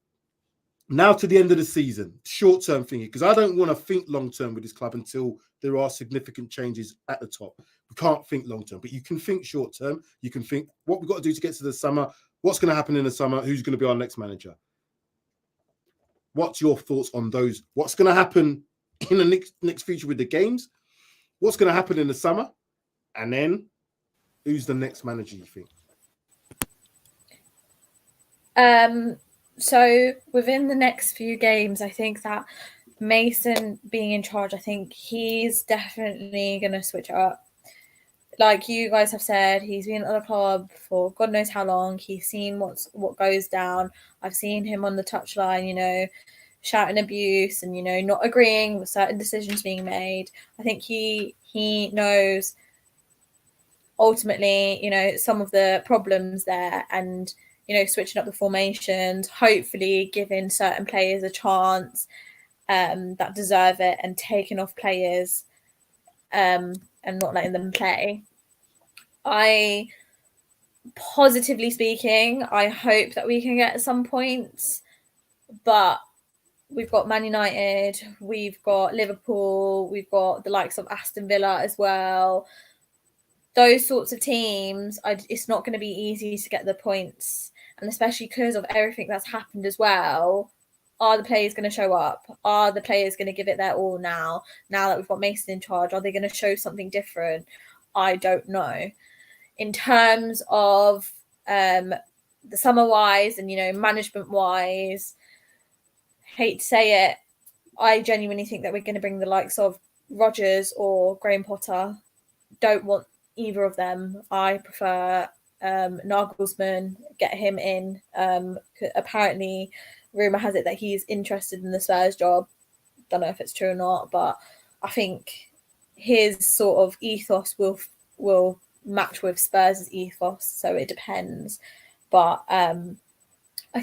now to the end of the season, short-term thinking, because I don't want to think long-term with this club until there are significant changes at the top. We can't think long-term, but you can think short-term. You can think what we've got to do to get to the summer, what's going to happen in the summer, who's going to be our next manager. What's your thoughts on those? What's going to happen in the next future with the games? What's going to happen in the summer? And then who's the next manager, you think? So within the next few games, I think that Mason being in charge, I think he's definitely going to switch it up. Like you guys have said, he's been at the club for God knows how long. He's seen what goes down. I've seen him on the touchline, shouting abuse and, not agreeing with certain decisions being made. I think he knows ultimately, some of the problems there, and switching up the formations, hopefully giving certain players a chance that deserve it, and taking off players and not letting them play. Positively speaking, I hope that we can get some points, but we've got Man United, we've got Liverpool, we've got the likes of Aston Villa as well. Those sorts of teams, it's not going to be easy to get the points. And especially because of everything that's happened as well, are the players going to show up? Are the players going to give it their all now that we've got Mason in charge? Are they going to show something different? I don't know. In terms of the summer-wise and, management-wise, hate to say it, I genuinely think that we're going to bring the likes of Rodgers or Graham Potter. Don't want either of them. I prefer Nagelsmann, get him in. Apparently, rumour has it that he's interested in the Spurs job. Don't know if it's true or not, but I think his sort of ethos will match with Spurs' ethos, so it depends. But I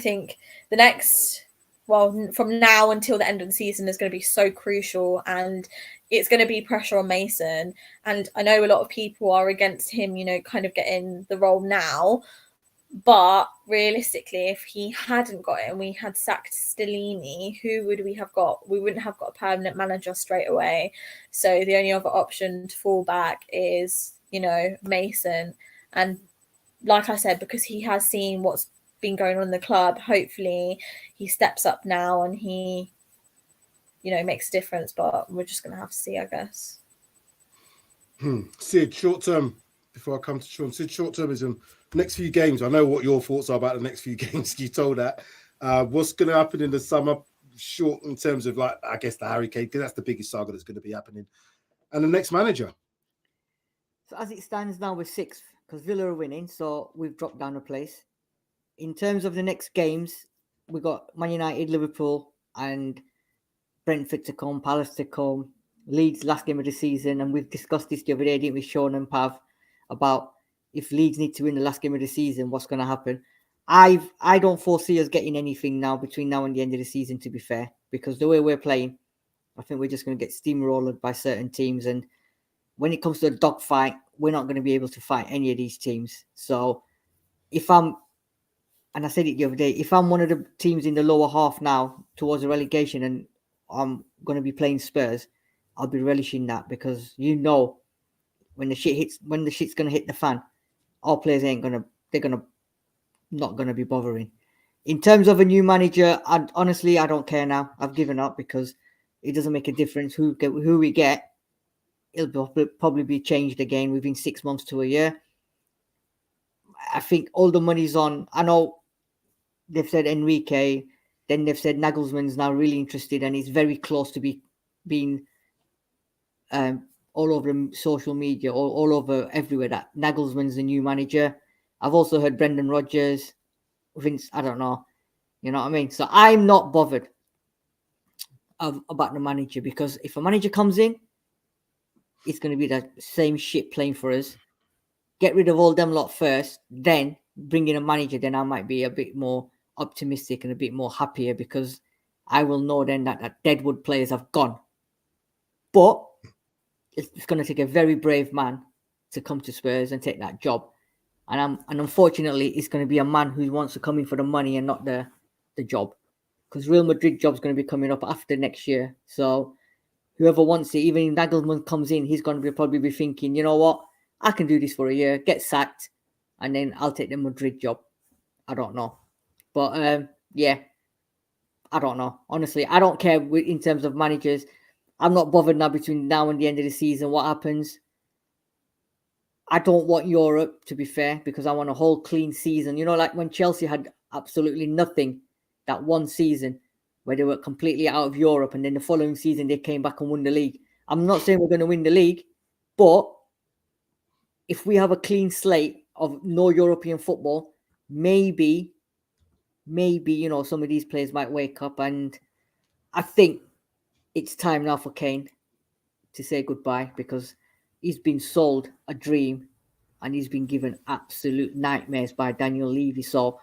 think the next, from now until the end of the season is going to be so crucial, and it's going to be pressure on Mason. And I know a lot of people are against him, kind of getting the role now. But realistically, if he hadn't got it and we had sacked Stellini, who would we have got? We wouldn't have got a permanent manager straight away. So the only other option to fall back is, Mason. And like I said, because he has seen what's been going on in the club, hopefully he steps up now and he, makes a difference. But we're just going to have to see, I guess. Sid, short term, before I come to Sean, Sid, short termism, next few games. I know what your thoughts are about the next few games. You told that. What's going to happen in the summer, short in terms of, I guess, the Harry Kane, because that's the biggest saga that's going to be happening. And the next manager. So as it stands now, we're sixth because Villa are winning, so we've dropped down a place. In terms of the next games, we've got Man United, Liverpool, and Brentford to come, Palace to come, Leeds last game of the season, and we've discussed this the other day, didn't we, Sean and Pav, about if Leeds need to win the last game of the season, what's going to happen. I don't foresee us getting anything now between now and the end of the season, to be fair, because the way we're playing, I think we're just going to get steamrolled by certain teams, and when it comes to a dogfight, we're not going to be able to fight any of these teams. So and I said it the other day, if I'm one of the teams in the lower half now towards the relegation and I'm going to be playing Spurs, I'll be relishing that, because when the shit's going to hit the fan, our players they're not going to be bothering. In terms of a new manager, honestly, I don't care now. I've given up, because it doesn't make a difference who we get. It'll probably be changed again within 6 months to a year. I think all the money's on. I know they've said Enrique, then they've said Nagelsmann's now really interested, and he's very close to being all over social media, all over everywhere, that Nagelsmann's the new manager. I've also heard Brendan Rodgers, Vince, I don't know. You know what I mean? So I'm not bothered about the manager, because if a manager comes in, it's going to be the same shit playing for us. Get rid of all them lot first, then bring in a manager. Then I might be a bit more optimistic and a bit more happier, because I will know then that Deadwood players have gone. But it's going to take a very brave man to come to Spurs and take that job. And unfortunately, it's going to be a man who wants to come in for the money and not the job, because Real Madrid job's going to be coming up after next year. So whoever wants it, even if Nagelsmann comes in, he's going to probably be thinking, you know what, I can do this for a year, get sacked, and then I'll take the Madrid job. I don't know. But yeah, I don't know. Honestly, I don't care in terms of managers. I'm not bothered now between now and the end of the season what happens. I don't want Europe, to be fair, because I want a whole clean season. Like when Chelsea had absolutely nothing that one season, where they were completely out of Europe, and then the following season they came back and won the league. I'm not saying we're going to win the league, but if we have a clean slate of no European football, maybe, some of these players might wake up, and I think it's time now for Kane to say goodbye, because he's been sold a dream and he's been given absolute nightmares by Daniel Levy. So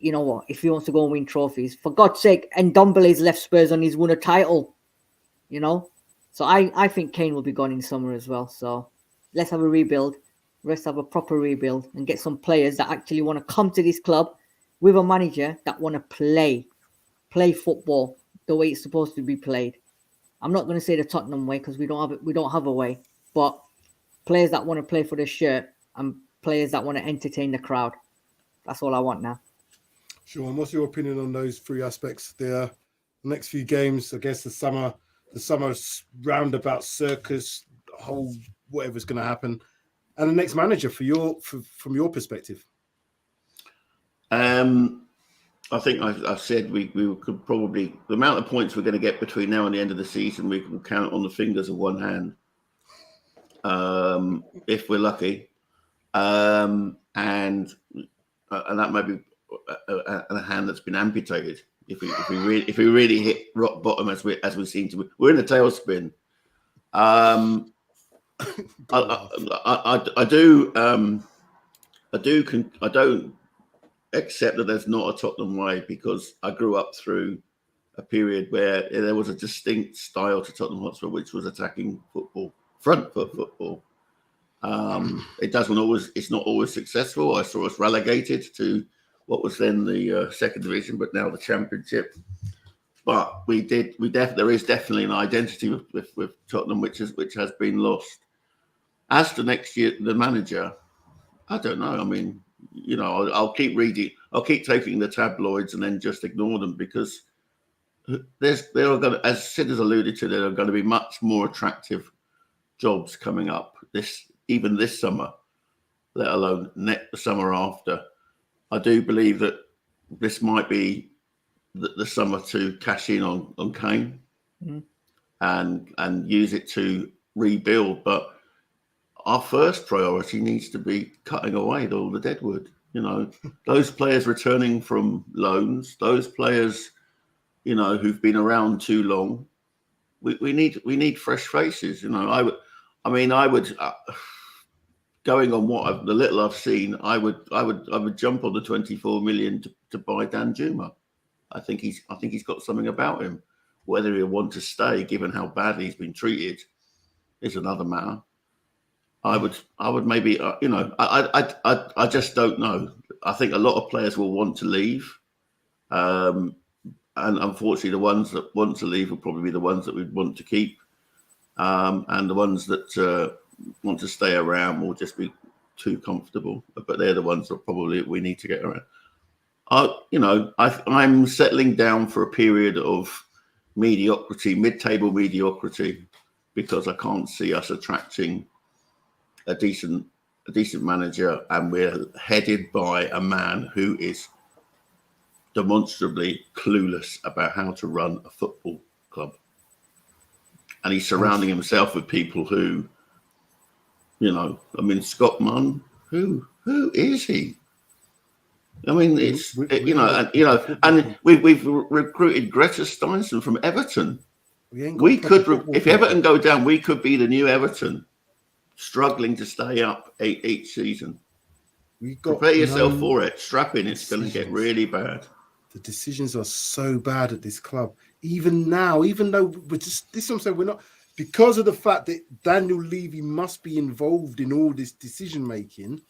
you know what, if he wants to go and win trophies, for God's sake, and Ndombele's left Spurs and he's won a title, you know. So I think Kane will be gone in summer as well. So let's have a rebuild. Let's have a proper rebuild and get some players that actually want to come to this club with a manager that want to play football the way it's supposed to be played. I'm not going to say the Tottenham way because we don't have a way, but players that want to play for the shirt and players that want to entertain the crowd. That's all I want now. Sure. And what's your opinion on those three aspects? The next few games, I guess the summer roundabout circus, the whole whatever's going to happen, and the next manager from your perspective. I think I've said we could probably, the amount of points we're going to get between now and the end of the season, we can count on the fingers of one hand, if we're lucky, and that may be a hand that's been amputated. If we really hit rock bottom as we seem to be, we're in a tailspin. I don't accept that there's not a Tottenham way, because I grew up through a period where there was a distinct style to Tottenham Hotspur, which was attacking football, front foot football. It's not always successful. I saw us relegated to what was then the second division, but now the Championship. But there is definitely an identity with Tottenham, which has been lost. As to next year, the manager, I don't know. I mean, you know, I'll keep reading. I'll keep taking the tabloids and then just ignore them, because there are going to, as Sid has alluded to, there are going to be much more attractive jobs coming up even this summer, let alone the summer after. I do believe that this might be the summer to cash in on Kane and use it to rebuild, but our first priority needs to be cutting away all the deadwood. You know, those players returning from loans, those players, you know, who've been around too long. We need fresh faces. You know, I would going on the little I've seen, I would jump on the 24 million to buy Dan Juma. I think he's got something about him. Whether he'll want to stay, given how badly he's been treated, is another matter. I would maybe, you know, I just don't know. I think a lot of players will want to leave, and unfortunately, the ones that want to leave will probably be the ones that we'd want to keep, and the ones that want to stay around will just be too comfortable. But they're the ones that probably we need to get around. You know, I'm settling down for a period of mediocrity, mid-table mediocrity, because I can't see us attracting a decent manager, and we're headed by a man who is demonstrably clueless about how to run a football club, and he's surrounding himself with people who, you know, I mean, Scott Munn, who is he? I mean, and we've recruited Greta Steinson from Everton. We could, if Everton go down, we could be the new Everton, struggling to stay up each season. Prepare yourself for it. Strap in. It's going to get really bad. The decisions are so bad at this club. Even now, even though we're just, this is what I'm saying, we're not, because of the fact that Daniel Levy must be involved in all this decision making,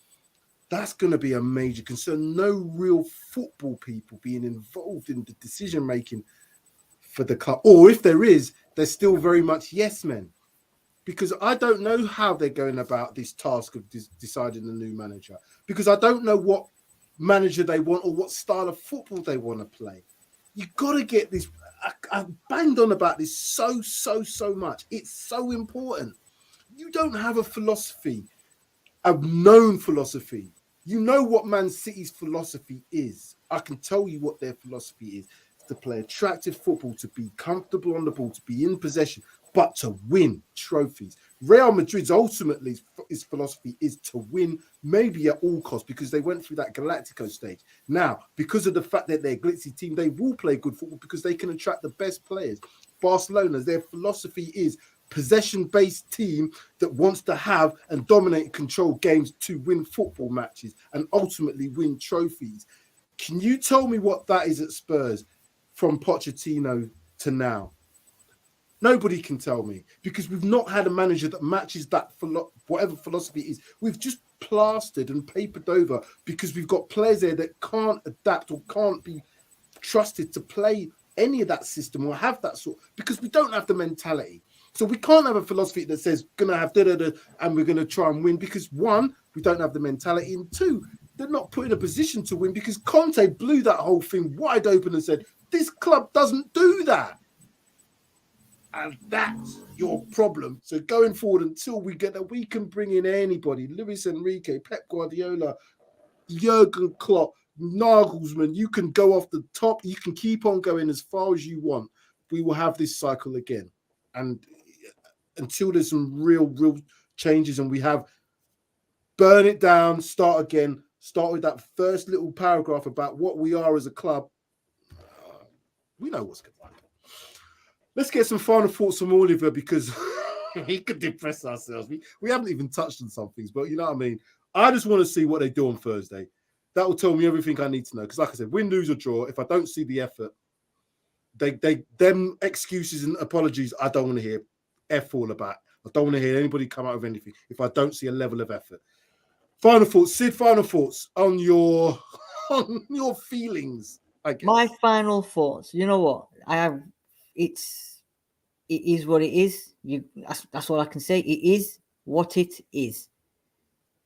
that's going to be a major concern. No real football people being involved in the decision making for the club. Or if there is, they're still very much yes men. Because I don't know how they're going about this task of deciding the new manager. Because I don't know what manager they want or what style of football they want to play. You've got to get this. I've banged on about this so much. It's so important. You don't have a philosophy, a known philosophy. You know what Man City's philosophy is. I can tell you what their philosophy is. It's to play attractive football, to be comfortable on the ball, to be in possession, but to win trophies. Real Madrid's ultimately his philosophy is to win, maybe at all costs, because they went through that Galactico stage. Now, because of the fact that they're a glitzy team, they will play good football because they can attract the best players. Barcelona, their philosophy is possession-based team that wants to have and dominate and control games to win football matches and ultimately win trophies. Can you tell me what that is at Spurs from Pochettino to now? Nobody can tell me, because we've not had a manager that matches that whatever philosophy it is. We've just plastered and papered over because we've got players there that can't adapt or can't be trusted to play any of that system or have that sort, because we don't have the mentality. So we can't have a philosophy that says gonna have da-da-da and we're gonna try and win, because one, we don't have the mentality, and two, they're not put in a position to win because Conte blew that whole thing wide open and said, this club doesn't do that. And that's your problem. So going forward, until we get that, we can bring in anybody, Luis Enrique, Pep Guardiola, Jurgen Klopp, Nagelsmann. You can go off the top. You can keep on going as far as you want. We will have this cycle again. And until there's some real changes and we have burn it down, start again, start with that first little paragraph about what we are as a club, we know what's going to happen. Let's get some final thoughts from Oliver, because he could depress ourselves. We haven't even touched on some things, but you know what I mean? I just want to see what they do on Thursday. That will tell me everything I need to know. Because like I said, win, lose or draw, if I don't see the effort, them excuses and apologies, I don't want to hear F all about. I don't want to hear anybody come out of anything if I don't see a level of effort. Final thoughts, Sid, final thoughts on your feelings, I guess. My final thoughts, you know what? It is what it is. That's all I can say. It is what it is.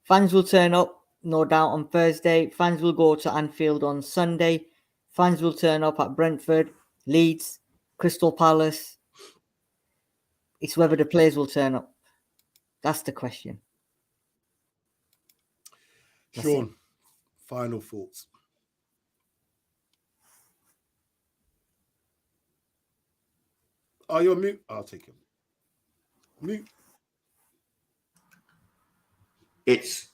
Fans will turn up, no doubt, on Thursday. Fans will go to Anfield on Sunday. Fans will turn up at Brentford, Leeds, Crystal Palace. It's whether the players will turn up. That's the question. Sean, final thoughts. Are you on mute? I'll take him. Mute. It's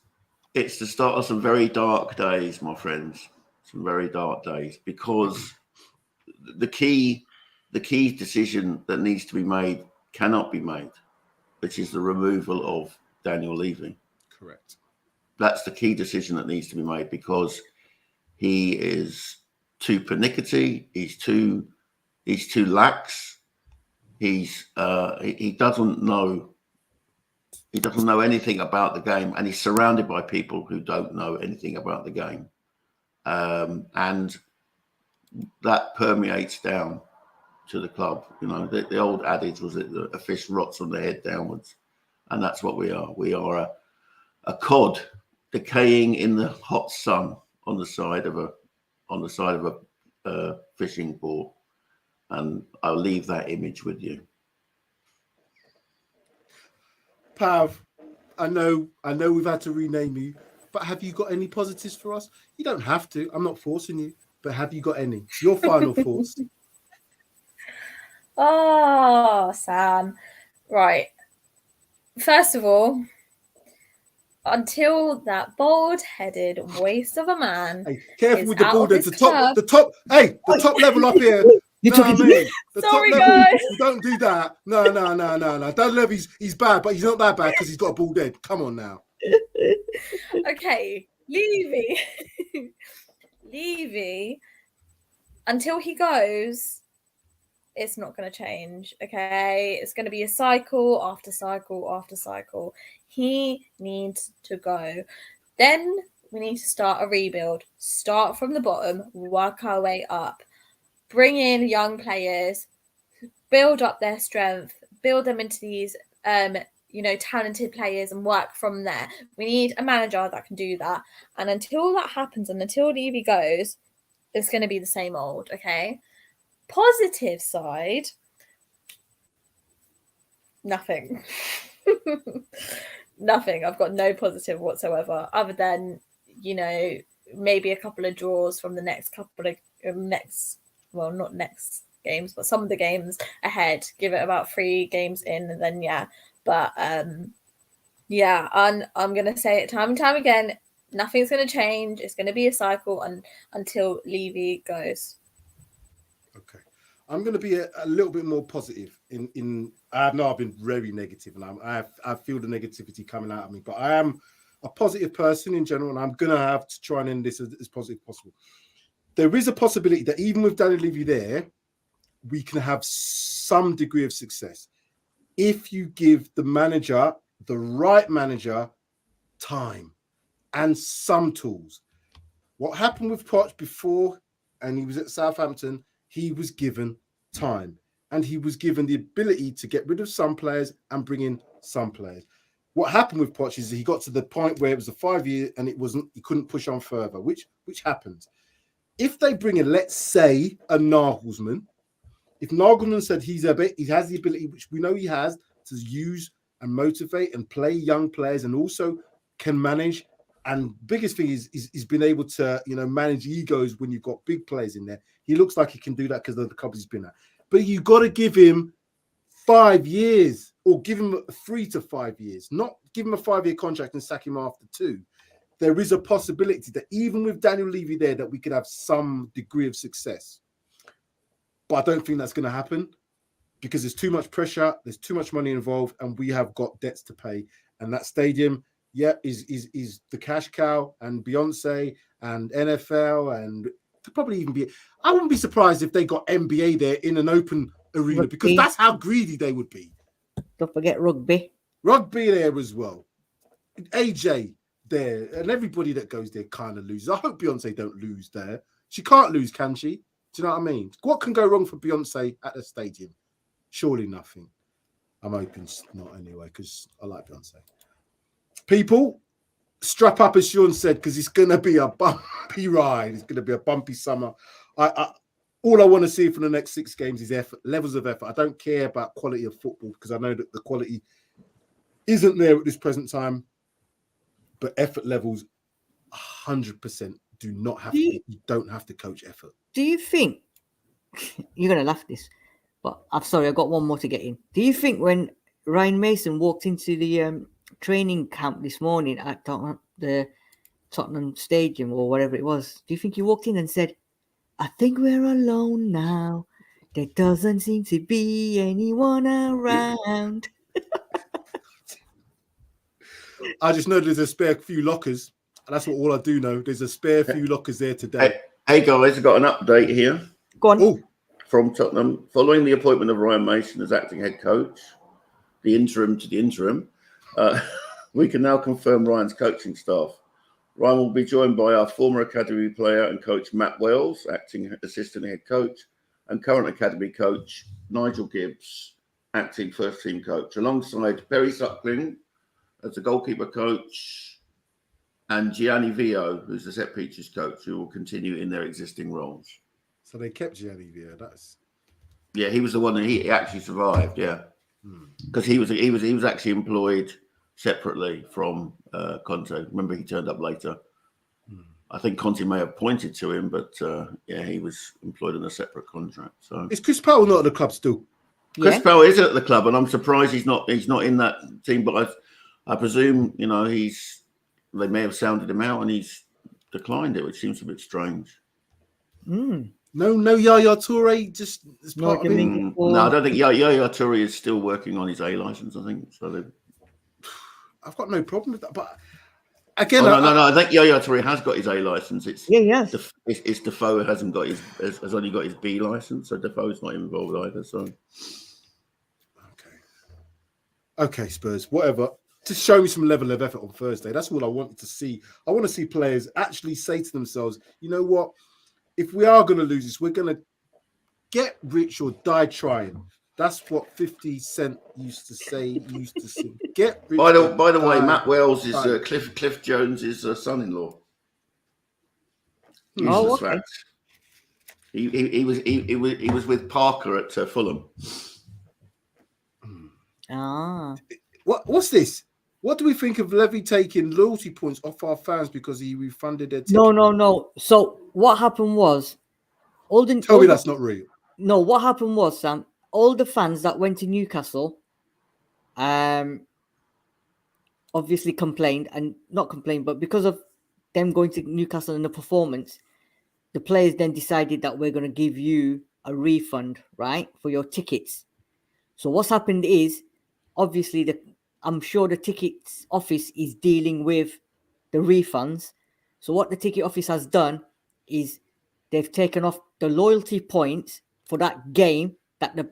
the start of some very dark days, my friends. Some very dark days, because the key decision that needs to be made cannot be made, which is the removal of Daniel Levy. Correct. That's the key decision that needs to be made, because he is too pernickety. He's too lax. He doesn't know anything about the game, and he's surrounded by people who don't know anything about the game, and that permeates down to the club. You know, the old adage was that a fish rots from the head downwards, and that's what we are. We are a cod decaying in the hot sun on the side of a fishing port. And I'll leave that image with you. Pav, I know we've had to rename you, but have you got any positives for us? You don't have to. I'm not forcing you, but have you got any? Your final thoughts. Oh, Sam. Right. First of all, until that bald-headed waste of a man. Hey, careful with the out bald of head. his The top. Hey, the top level up here. You're talking to me? The Sorry, top level, guys. you don't do that. No. Dan Levy's he's bad, but he's not that bad because he's got a bald head. Come on now. Okay, Levy, until he goes, it's not going to change, okay? It's going to be a cycle after cycle after cycle. He needs to go. Then we need to start a rebuild. Start from the bottom, work our way up. Bring in young players, build up their strength, build them into these, talented players and work from there. We need a manager that can do that. And until that happens and until Levy goes, it's going to be the same old, okay? Positive side, nothing. Nothing. I've got no positive whatsoever other than, maybe a couple of draws from the next couple of not next games, but some of the games ahead. Give it about 3 games in, and then But I'm gonna say it time and time again. Nothing's gonna change. It's gonna be a cycle until Levy goes. Okay, I'm going to be a little bit more positive. I know I've been very negative, and I feel the negativity coming out of me. But I am a positive person in general, and I'm going to have to try and end this as positive as possible. there is a possibility that even with Daniel Levy there, we can have some degree of success if you give the manager, the right manager, time and some tools. What happened with Poch before, and he was at Southampton, he was given time and he was given the ability to get rid of some players and bring in some players. What happened with Poch is he got to the point where it was a 5-year and he couldn't push on further, which happens. If they bring in, let's say, a Nagelsmann, if Nagelsmann said he has the ability, which we know he has, to use and motivate and play young players and also can manage, and biggest thing is been able to, manage egos when you've got big players in there. He looks like he can do that because of the clubs he's been at. But you got to give him 5 years or give him 3 to 5 years, not give him a 5-year contract and sack him after 2. There is a possibility that even with Daniel Levy there, that we could have some degree of success. But I don't think that's going to happen because there's too much pressure, there's too much money involved, and we have got debts to pay. And that stadium, is the cash cow, and Beyonce and NFL, and could probably even be. I wouldn't be surprised if they got NBA there in an open arena because that's how greedy they would be. Don't forget rugby. Rugby there as well. AJ there, and everybody that goes there kind of loses. I hope Beyonce don't lose there. She can't lose, can she? Do you know what I mean? What can go wrong for Beyonce at the stadium? Surely nothing. I'm hoping not anyway, because I like Beyonce. People, strap up, as Sean said, because it's going to be a bumpy ride. It's going to be a bumpy summer. All I want to see for the next 6 games is effort, levels of effort. I don't care about quality of football because I know that the quality isn't there at this present time. But effort levels, 100% do not have to. You don't have to coach effort. Do you think you're going to laugh this? But I'm sorry, I've got one more to get in. Do you think when Ryan Mason walked into the training camp this morning at the Tottenham Stadium or whatever it was, do you think he walked in and said, I think we're alone now. There doesn't seem to be anyone around. I just know there's a spare few lockers. And that's all I do know. There's a spare few lockers there today. Hey guys, I've got an update here. Go on. Oh. From Tottenham. Following the appointment of Ryan Mason as acting head coach, the interim to the interim, we can now confirm Ryan's coaching staff. Ryan will be joined by our former academy player and coach Matt Wells, acting assistant head coach, and current academy coach Nigel Gibbs, acting first team coach, alongside Perry Suckling as the goalkeeper coach and Gianni Vio, who's the set pieces coach, who will continue in their existing roles. So they kept Gianni Vio. Yeah, he was the one that he actually survived. Yeah, because he was actually employed separately from Conte. Remember, he turned up later. I think Conte may have pointed to him, but he was employed on a separate contract. So is Chris Powell not at the club still? Chris Powell is at the club, and I'm surprised he's not in that team. But I presume they may have sounded him out, and he's declined it, which seems a bit strange. No Yaya Toure, just as part of it. No, I don't think Yaya Toure is still working on his A license. I think so. I've got no problem with that, but again, no. I think Yaya Toure has got his A license. It's Defoe who hasn't got has only got his B license, so Defoe's not involved either. So okay, Spurs, whatever. Just show me some level of effort on Thursday. That's all I wanted to see. I want to see players actually say to themselves, you know what? If we are going to lose this, we're going to get rich or die trying. That's what 50 Cent used to sing. Get rich. By the way, Matt Wells is Cliff Jones's son-in-law. Oh, okay. He was with Parker at Fulham. What's this? What do we think of Levy taking loyalty points off our fans because he refunded their ticket? No. So what happened was, tell me that's not real. No, what happened was, Sam, all the fans that went to Newcastle, obviously but because of them going to Newcastle and the performance, the players then decided that we're going to give you a refund, right, for your tickets. So what's happened is, obviously, I'm sure the tickets office is dealing with the refunds. So what the ticket office has done is they've taken off the loyalty points for that game that the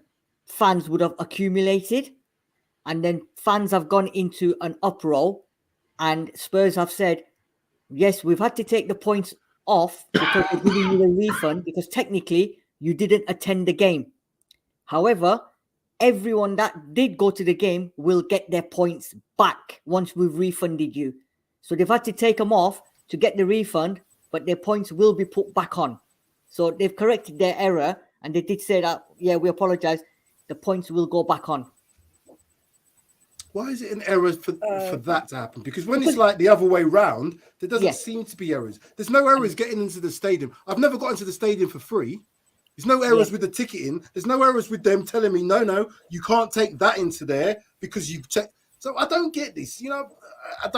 fans would have accumulated. And then fans have gone into an uproar, and Spurs have said, yes, we've had to take the points off because we're giving you a refund because technically you didn't attend the game. However, everyone that did go to the game will get their points back once we've refunded you. So they've had to take them off to get the refund, but their points will be put back on. So they've corrected their error, and they did say that, yeah, we apologize. The points will go back on. Why is it an error for that to happen? Because when it's like the other way round, there doesn't seem to be errors. There's no errors getting into the stadium. I've never got into the stadium for free. There's no errors with the ticketing. There's no errors with them telling me, no, you can't take that into there because you check. So I don't get this. You know, I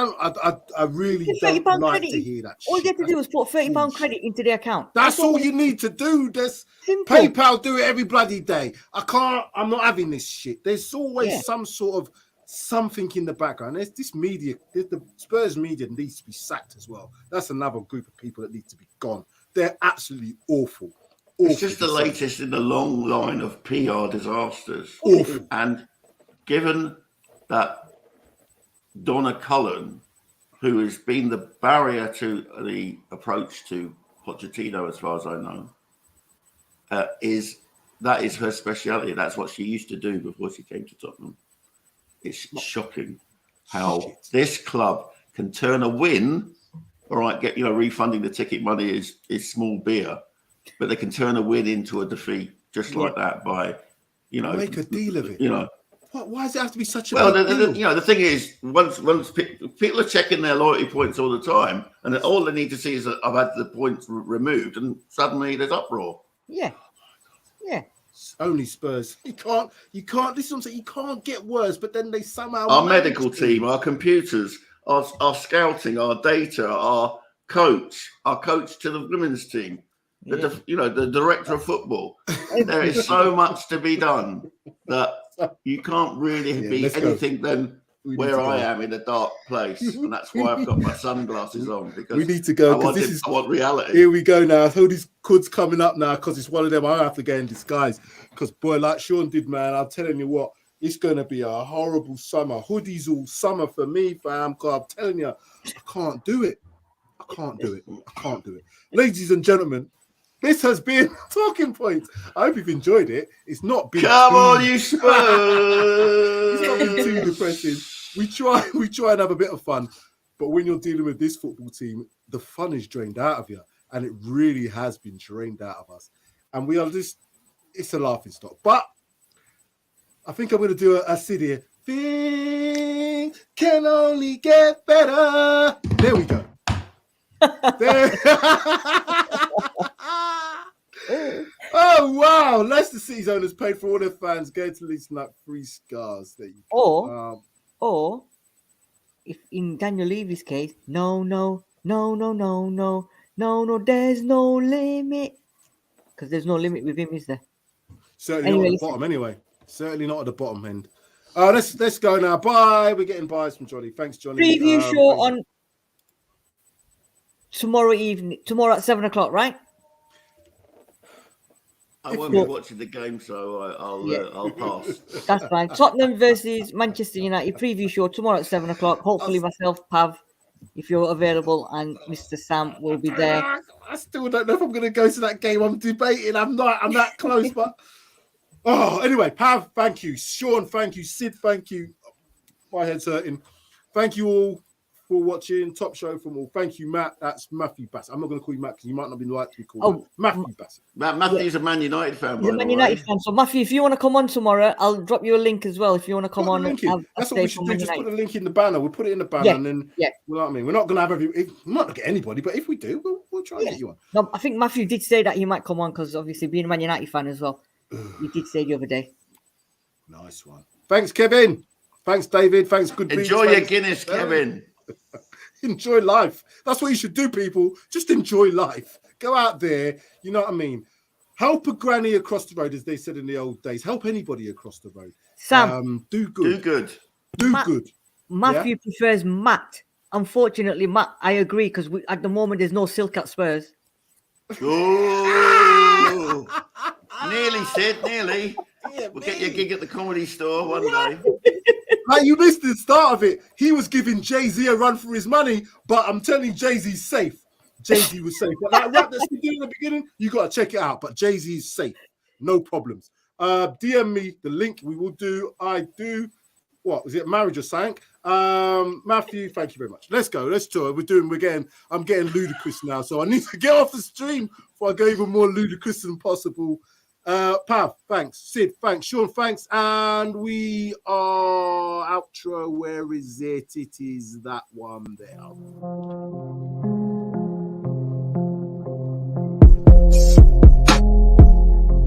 really don't like to hear that All shit. you have to do is put £30 credit into their account. That's all you need to do. There's simple. PayPal do it every bloody day. I'm not having this shit. There's always some sort of something in the background. There's this media, the Spurs media needs to be sacked as well. That's another group of people that need to be gone. They're absolutely awful. It's just the latest in the long line of PR disasters. Awful. And given that Donna Cullen, who has been the barrier to the approach to Pochettino, as far as I know, that is her speciality. That's what she used to do before she came to Tottenham. It's shocking how this club can turn a win. All right, refunding the ticket money is small beer, but they can turn a win into a defeat just like that by, make a deal of it. Why does it have to be such a big deal? The thing is, once people are checking their loyalty points all the time, and all they need to see is that I've had the points removed, and suddenly there's uproar. Yeah. Only Spurs. You can't. This is what I'm saying. You can't get worse, but then they somehow. Our medical team, our computers, our scouting, our data, our coach to the women's team, the director of football. There is so much to be done that you can't really be anything than where I am in a dark place, and that's why I've got my sunglasses on, because we need to go. I want reality. Here we go now. All these cuds coming up now because it's one of them. I have to go in disguise because boy, like Sean did, man. I'm telling you what, it's gonna be a horrible summer. Hoodies all summer for me, fam. I'm telling you, I can't do it. I can't do it. Ladies and gentlemen, this has been Talking Points. I hope you've enjoyed it. It's not been Come on, you Spurs! It's not been too depressing. We try and have a bit of fun, but when you're dealing with this football team, the fun is drained out of you, and it really has been drained out of us. And we are it's a laughing stock. But I think I'm going to do a sit here. Things can only get better. There we go. There. Oh wow! Leicester City's owners paid for all their fans going to listen like 3 scars. There you go. Or if in Daniel Levy's case, no, there's no limit, because there's no limit with him, is there? Certainly not at the bottom. Anyway, certainly not at the bottom end. Let's go now. Bye. We're getting buys from Jodi. Thanks, Johnny. Preview show on tomorrow at 7:00, right? I won't be watching the game, so I'll pass. That's fine. Tottenham versus Manchester United preview show tomorrow at 7:00. Hopefully, myself, Pav, if you're available, and Mr. Sam will be there. I still don't know if I'm going to go to that game. I'm debating. I'm that close, but anyway, Pav, thank you. Sean, thank you. Sid, thank you. My head's hurting. Thank you all for watching. Top show from all. Thank you, Matt. That's Matthew Bassett. I'm not going to call you Matt because you might not be like to be called Matthew Bassett. Matthew's a Man United fan. He's a Man United fan. So Matthew, if you want to come on tomorrow, I'll drop you a link as well. If you want to come on, that's what we should do. Just put the link in the banner. We'll put it in the banner, and then you know what I mean. We're not going to have we're not going to get anybody, but if we do, we'll try and get you on. No, I think Matthew did say that he might come on because obviously being a Man United fan as well. He did say the other day. Nice one. Thanks, Kevin. Thanks, David. Thanks, good. Enjoy your Guinness, Kevin. Enjoy life. That's what you should do, people. Just enjoy life. Go out there. You know what I mean? Help a granny across the road, as they said in the old days. Help anybody across the road. Sam, do good. Do good. Matthew prefers Matt. Unfortunately, Matt, I agree, because at the moment there's no silk at Spurs. Oh, nearly, Sid, nearly. Yeah, We'll get you a gig at the Comedy Store one day. Like, you missed the start of it. He was giving Jay-Z a run for his money, but I'm telling you, Jay-Z's safe. Jay-Z was safe. But that rap that's doing in the beginning, you got to check it out. But Jay-Z's safe. No problems. DM me the link. We will do. I do. What was it? Marriage or something? Matthew, thank you very much. Let's go. Let's do it. I'm getting ludicrous now, so I need to get off the stream before I go even more ludicrous than possible. Pav, thanks. Sid, thanks. Sean, thanks. And we are outro. Where is it? It is that one there.